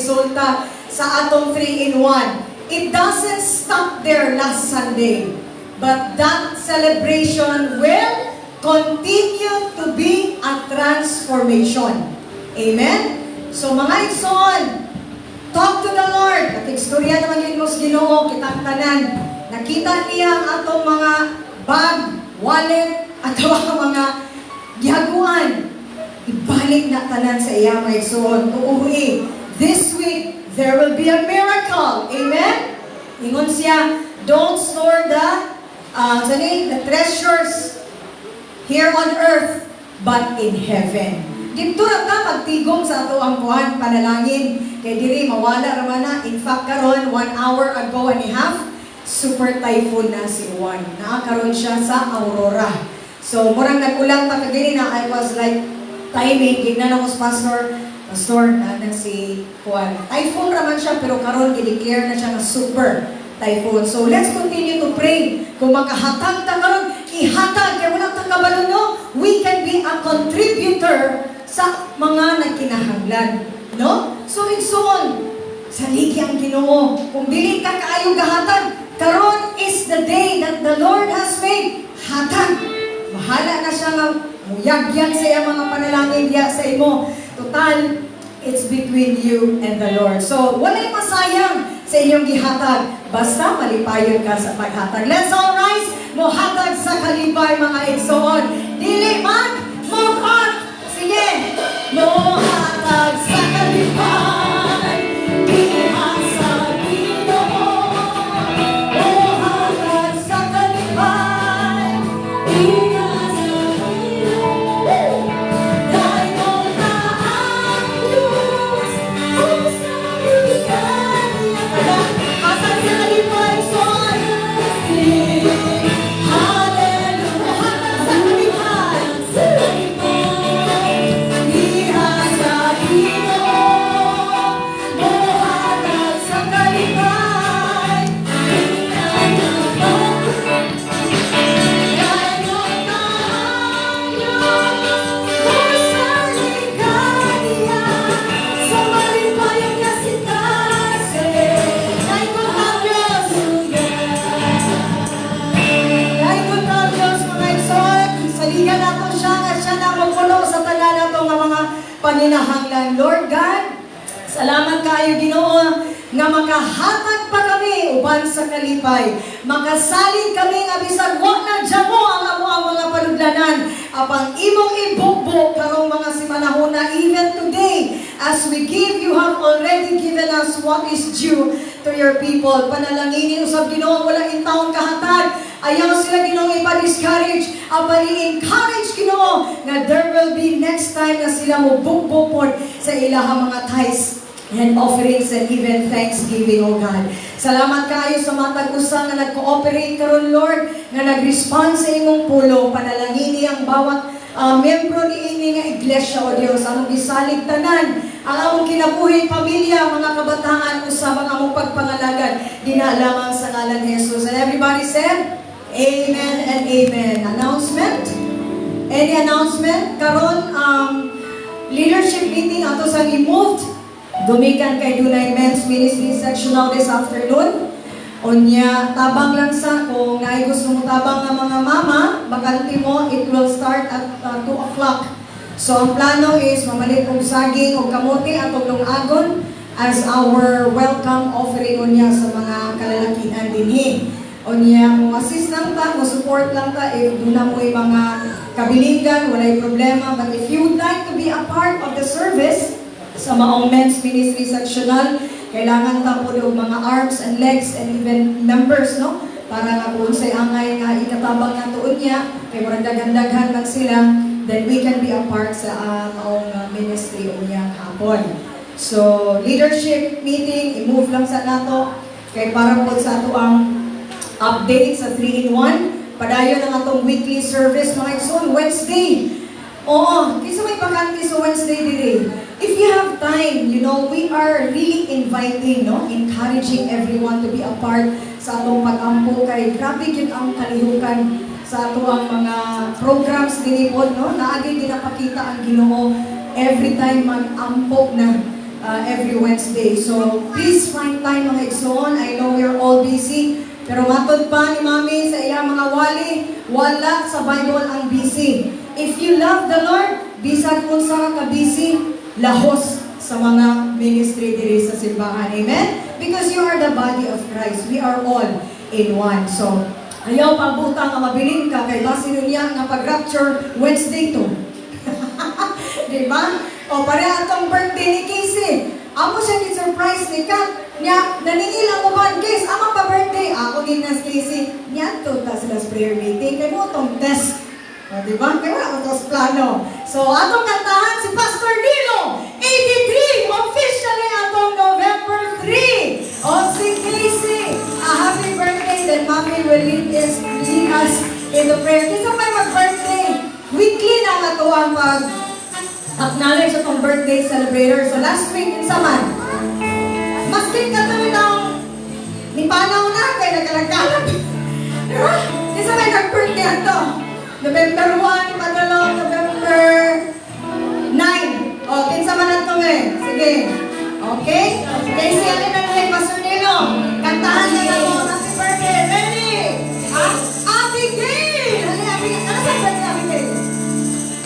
Speaker 5: resulta sa atong 3-in-1. It doesn't stop there last Sunday, but that celebration will continue to be a transformation. Amen? So mga igsoon, talk to the Lord. At istorya naman yun mo sa Ginoo, kitang tanan. Nakita niya ang atong mga bag, wallet, at mga gihaguan. Ibalik na tanan sa iya mga igsoon. Tuuhi, this week, there will be a miracle. Amen? Ingon siya, don't store the treasures here on earth, but in heaven. Dito ra ta magtigom sa ato ang kuhan, panalangin. Kay diri mawala raman na. In fact, karon 1 hour ago and a half, super typhoon na si Juan. Nakakaroon siya sa Aurora. So, murang nagulang ta kagini na I was like, timing, gignan ako sa Pastor, na si Juan. Typhoon raman siya, pero karon i-declare na siya na super typhoon. So let's continue to pray. Kung makahatag ta karon, ihatag. Kaya wala tang kabalo, no? We can be a contributor sa mga nagkinahanglan. No? So igsoon, saligi ang Ginoo. Kung dili ka kaayo gahatag, karon is the day that the Lord has made. Hatag. Bahala na siya nga muyagyan sa iya mga panalangin diya sa imo. Total, it's between you and the Lord. So, wala'y masayang sa inyong gihatag. Basta malipayon ka sa paghatag. Let's all rise. Mohatag sa kalipay, mga igsoon. Dili man, move on. Sige. Mohatag sa kalipay. Ihang sa Ginoo. Mohatag sa kalipay. Ihang sa Ginoo. Dahil mo na ang Diyos. Usabi ka niya. Hatag sa kalipay, son. Hallelujah. Hatag sa kalipay. Ihang sa Ginoo. Mohatag sa kalipay. Ihang sa paninahanglan. Lord God, salamat kayo Ginoo nga makahatag pa kami uban sa kalipay. Makasalin kami nga bisag wa na jamo ang amo ang mga panudlanan. Apang imong ibukbo karong mga simanahona even today as we give, you have already given us what is due to your people. Panalanginin usab Ginoo wala in taon kahatag. Ayaw sila Ginoo ipa-discourage. Apang i-encourage Ginoo nga there will be next time na sila mo bukbo sa ilahang mga tithes and offerings and even thanksgiving, O God. Salamat kayo sa matag usa nga nag-cooperate karon Lord, nga nag-respond sa imong pulong. Panalangini ang bawat membro ni ini nga iglesia, O Dios, among gisalig tanan, ang among kinabuhi pamilya, mga kabataan usab ang among pagpangalagad dinalamang sa ngalan ni Jesus. And everybody said, Amen and Amen. Announcement? Any announcement? Karon leadership meeting ato sa gi-moved Dumikan kay Dunay Men's Ministry Sectional this afternoon. Unya, tabang lang sa kung naay gusto mo tabang ng mga mama, bakanti mo, it will start at 2 o'clock. So, ang plano is mamalit kong saging o kamote at agon as our welcome offering unya sa mga kalalakihan dinhi. Unya, mo assist lang ta, mo support lang ta, if doon mo yung mga kabilingan, walay problema. But if you would like to be a part of the service, sa maong Men's Ministry Sectional, kailangan ta po ng mga arms and legs and even members, no? Para nga kung sa'y angay nga ikatabang na tuon niya, kay murang daghan-daghan lang sila, then we can be a part sa maong ministry o niya hapon. So, leadership meeting, i-move lang sa nato, kay para po sa ato ang update sa 3-in-1, padayon ang atong weekly service, mga igsoon, Wednesday. Oo, kisa may bakante sa Wednesday dire. If you have time, you know, we are really inviting, no? Encouraging everyone to be a part sa atong pag-ampo kay grabe yun ang kalihukan sa ato ang mga programs dinipod, no? Naagay ginapakita ang Ginoo every time mag-ampo na every Wednesday. So please find time mga igsoon. I know we're all busy. Pero matod pa ni Mami sa iyang mga wali, wala sa Bible ang busy. If you love the Lord, bisag kung sa ka busy, lahos sa mga ministry diri sa simbahan. Amen? Because you are the body of Christ. We are all in one. So, ayaw pabuta nga mabiling ka kay basi niya nga pag-rapture Wednesday to. Diba? O pare atong birthday ni Casey. Amo siya ni surprise ni Kat. Nya, naningil ako man, guys, ama pa birthday. Ako din na Casey. Nya, to ta sila sa prayer meeting. Kaya mo itong test. O, diba? Kaya wala ko sa plano. So, atong kantahan si Pastor Nilo. 83, officially atong November 3. O, si Casey. A happy birthday. Then, Mami will lead us in the prayer. Kasi may mag-birthday. Weekly na nga to ang acknowledge itong birthday celebrator. So, last week, sa man. Maskin ka tayo ng nipanaw na kay nagkalagkalap. Diba? Isa may nag-birthday ito. November 1, ipadalo, November 9. O, kinsa man ito eh. Sige. Okay? Okay, siya rin na rin, Pastor Nilo. Kantahan na lang mo. Happy birthday. Ready? Abigail! Ano sa birthday, Abigail?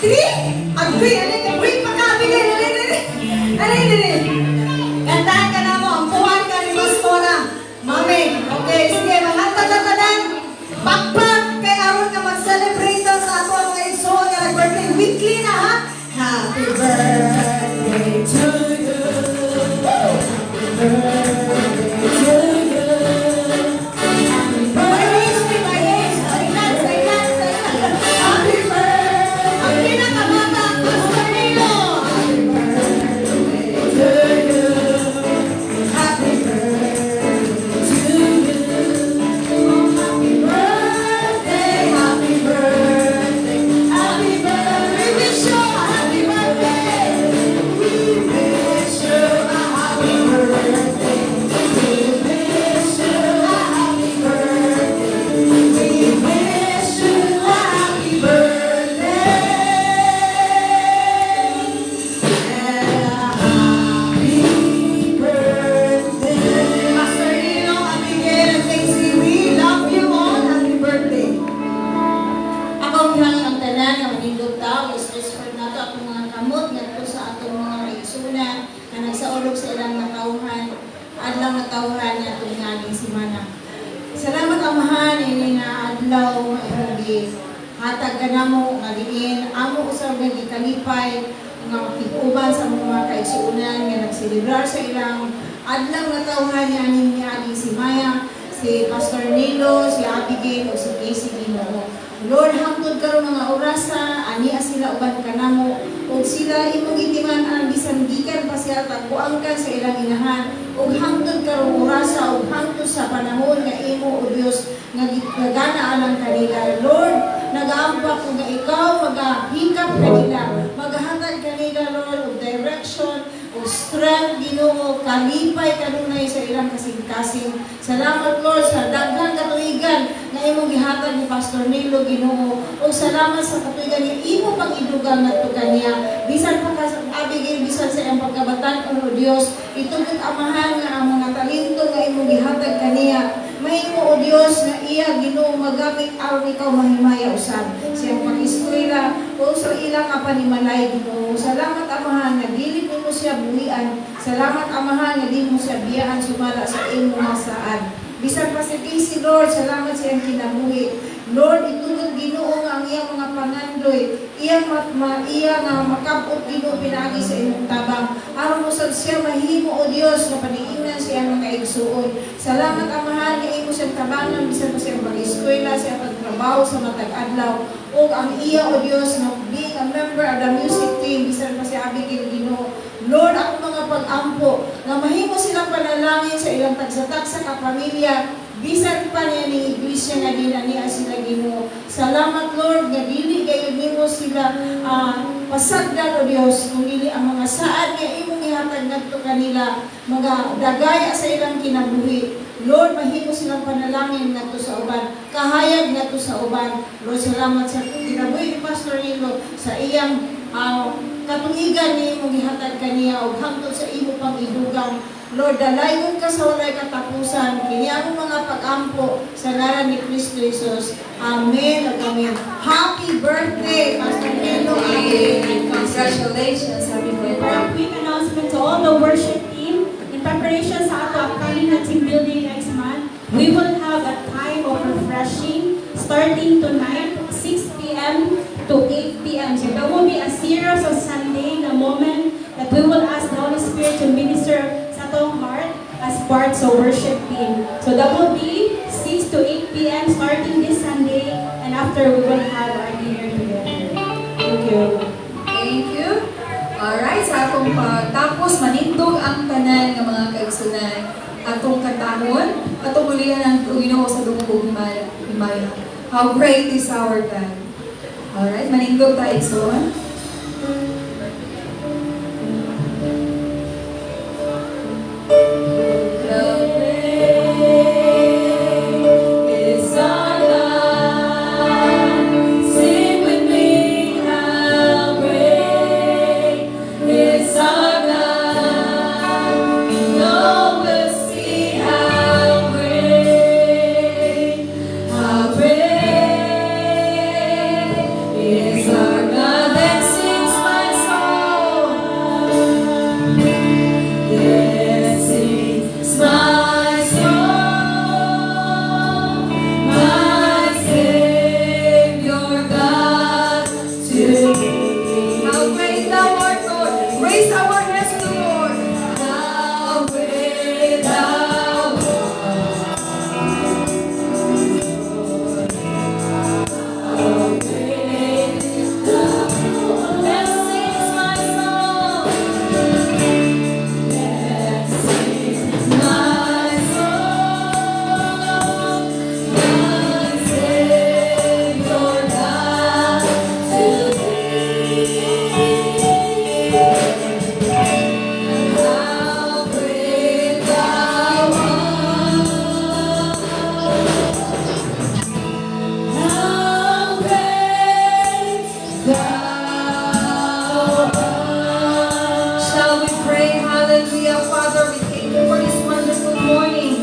Speaker 5: 3? Abigail, wait pa ka, Abigail. Alin. Kantahan ka na mo. Ang puwan ka ni Pastora. Mami. Okay, sige. Mahantad-hantadan. Bakbak. Kaya aron ka mag-celebrate sa ato ang mga iso nga nag-birthday. Weekly na ha. Happy birthday to you. Happy birthday to you. My age. Happy birthday. Ang pinakamata, Pastor Nilo. Happy birthday to you. Happy birthday to you. Happy birthday, happy birthday, happy birthday. We wish you a happy birthday. We wish you a happy birthday. We wish you a happy birthday. We wish you a happy birthday. And a happy birthday. Pastor Nilo, Abigail, and Casey, we love you all. Happy birthday.
Speaker 1: Ako kailangan ang tanan nga manindog tao, stress for nato akong mga kamot ngadto sa atong mga kaigsuuna na nagsaulog sa ilang natawhan, adlaw natawhan nga atong ngaging simana. Salamat Amahan ini nga adlaw gi hatag kanamo nga diin amo usab nga gikalipay nga makig-uban sa mga kaigsuunan nga nagselebrar sa ilang adlaw natawhan nga aning ngaging simaya. Si Pastor Nilo, si Abigail, o si Casey Ginoo. Lord, hangtod karon mga orasa, ania sila uban kanamo, o sila imong itiman ang bisan gikan pa siya tagpuan ka sa ilang inahan, o hangtod karon orasa, o hangtod sa panahon nga imo o Dios nga gana alang kanila. Lord, nagaampa ko nga ikaw magahikap kanila, magahatag kanila Lord og direction, o strength Ginoo, kalipay kanunay sa ilang kasing-kasing. Salamat Lord sa daghang katuigan nga imong gihatag ni Pastor Nilo Ginoo. O salamat sa katuigan nga imo pag-idugang ngadto kaniya. Bisan pa ka Abigail, bisan sa iyang pagkabatan o Dios, itugod Amahan nga ang mga talento nga imong gihatag kaniya. Mahimo o Dios nga iya Ginoo magamit aron ikaw mahimaya usab siyang pag-eskwela o sa ilang kapanimalay Ginoo. Salamat Amahan nga dili mo siya buhian. Salamat Amahan nga di mo siya biyaan sumala sa imo nga saan. Bisan pa si Casey Lord, salamat sa iyang kinabuhi. Lord, itugod Ginoo nga ang iyang mga pangandoy, iya nga makabot Ginoo pinagi sa imong tabang. Aron mo siya mahimo o Dios nga paniingnan sa iyang mga igsuon. Salamat Amahan nga imo siyang tabangan bisan pa sa iyang pag-eskwela, sa iyang pagtrabaho sa matag adlaw. O ang iya o Dios nga being a member of the music team, bisan pa si Abigail Ginoo. Lord, ako mga pag-ampo nga mahimo silang panalangin sa ilang tagsa-tagsa ka pamilya. Bisan pa niya ni Iglesia nga dinaniya sila Ginoo. Salamat Lord nga dili gayud nimo sila pasagdan o Dios kung dili ang mga saad nga imong ihatag ngadto kanila magadagaya sa ilang kinabuhi. Lord, mahimo silang panalangin ngadto sa uban, kahayag ngadto sa uban. Lord, salamat sa kinabuhi ni Pastor Nilo sa iyang
Speaker 6: katuigan ni imong gihatag kaniya ug hangtod sa imo pang idugang. Lord, dalaygon ka sa walay katapusan. Kini ang mga pag-ampo sa ngalan ni Kristo Jesus. Amen ug amen. Happy birthday, Pastor Nelo. Amen.
Speaker 4: Congratulations. Happy
Speaker 3: For a
Speaker 4: birthday.
Speaker 3: quick announcement to all the worship team, in preparation sa ato upcoming na team building next month, we will have a time of refreshing starting tonight, 6 p.m. to 8 p.m. So there will be a series of Sunday, the moment that we will ask the Holy Spirit to minister sa atong heart as part of worship team. So that will be 6 to 8 p.m. starting this Sunday, and after we will have our dinner together. Thank you.
Speaker 4: Thank you. Alright, sa atong pagtapos, manindog ang tanan ng mga kaigsunan. Atong katahon, atong ulihan ang Ginoo sa dungog himaya. How great is our God. Alright, manindog tayo igsoon.
Speaker 3: Is our God. Sing with me, how great is our God. Oh, we'll see how great is our God. Then sings my soul. Then sings my soul, my Savior God to thee.
Speaker 4: How great thou art, Lord. Raise our hands to the Lord.
Speaker 3: How great thou art. How great thou art. Then sings my soul. Then sings my soul, my Savior God to thee. How great thou art. How great thou art.
Speaker 4: Shall we pray? Hallelujah. Father, we thank you for this wonderful morning.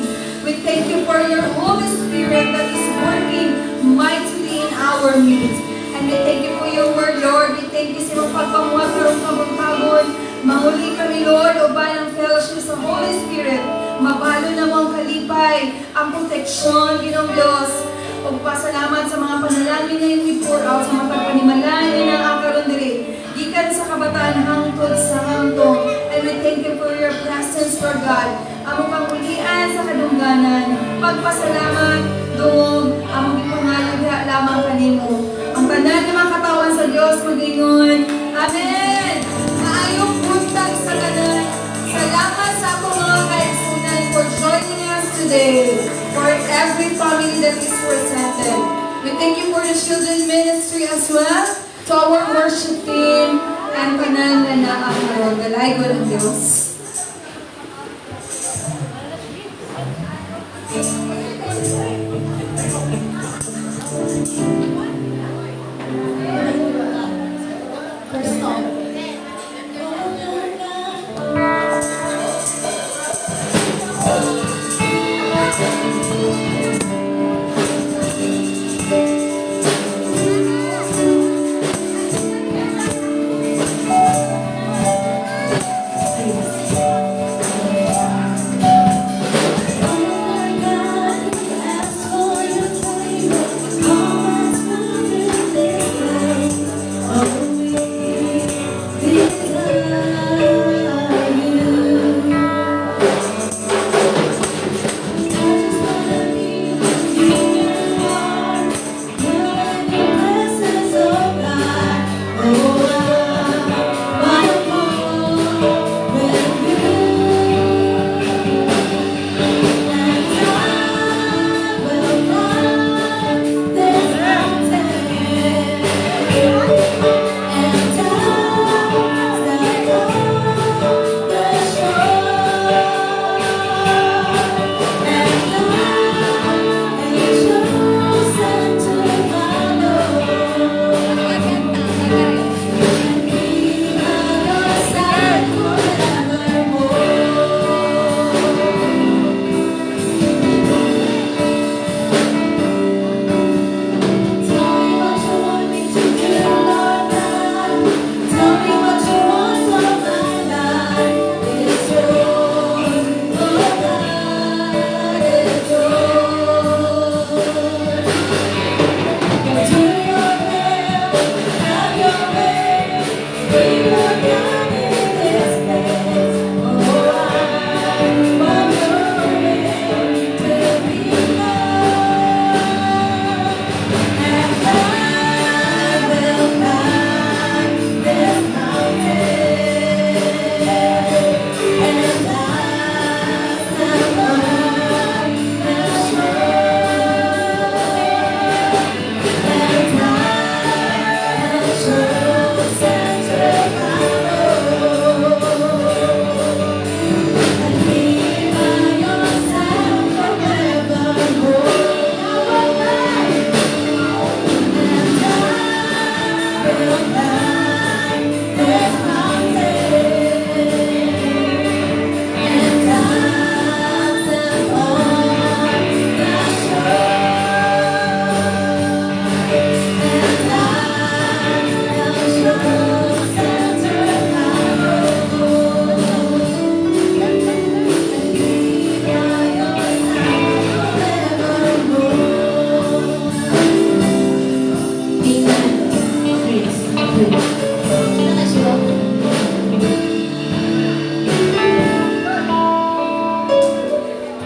Speaker 4: We thank you for your Holy Spirit that is working mightily in our midst. And we thank you for your word, Lord. We thank you sa iyong pagpamuhat karong kabuntagon. Mahuli kami, Lord, o ba ng fellowship sa Holy Spirit. Mabalo na mong kalipay ang proteksyon, Ginoong Diyos. O pasalamat sa mga panalangin na yung i-pour out sa mga pagpanimalangin ng akaron diri. Gikan sa kabataan hangtod sa hangtong. And we thank you for your presence, Lord God. Amo kang ulian sa kadungganan. Pagpasalamat, doon, amo ipangalan lamang kanimo. Ang tanan ng mga katawan sa Diyos magingon. Amen! Maayong buntag sa tanan. Salamat sa akong mga kaigsunan for joining us today. For every family that is presented. We thank you for the children ministry as well. To our worship team. And kanan na naakaroon. Galaygon ang Diyos.
Speaker 6: First song.
Speaker 3: Our God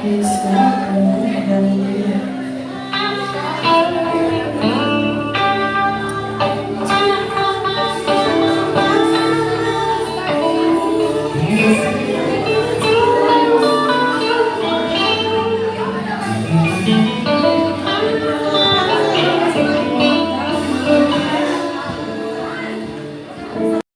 Speaker 6: Praise God. Hallelujah.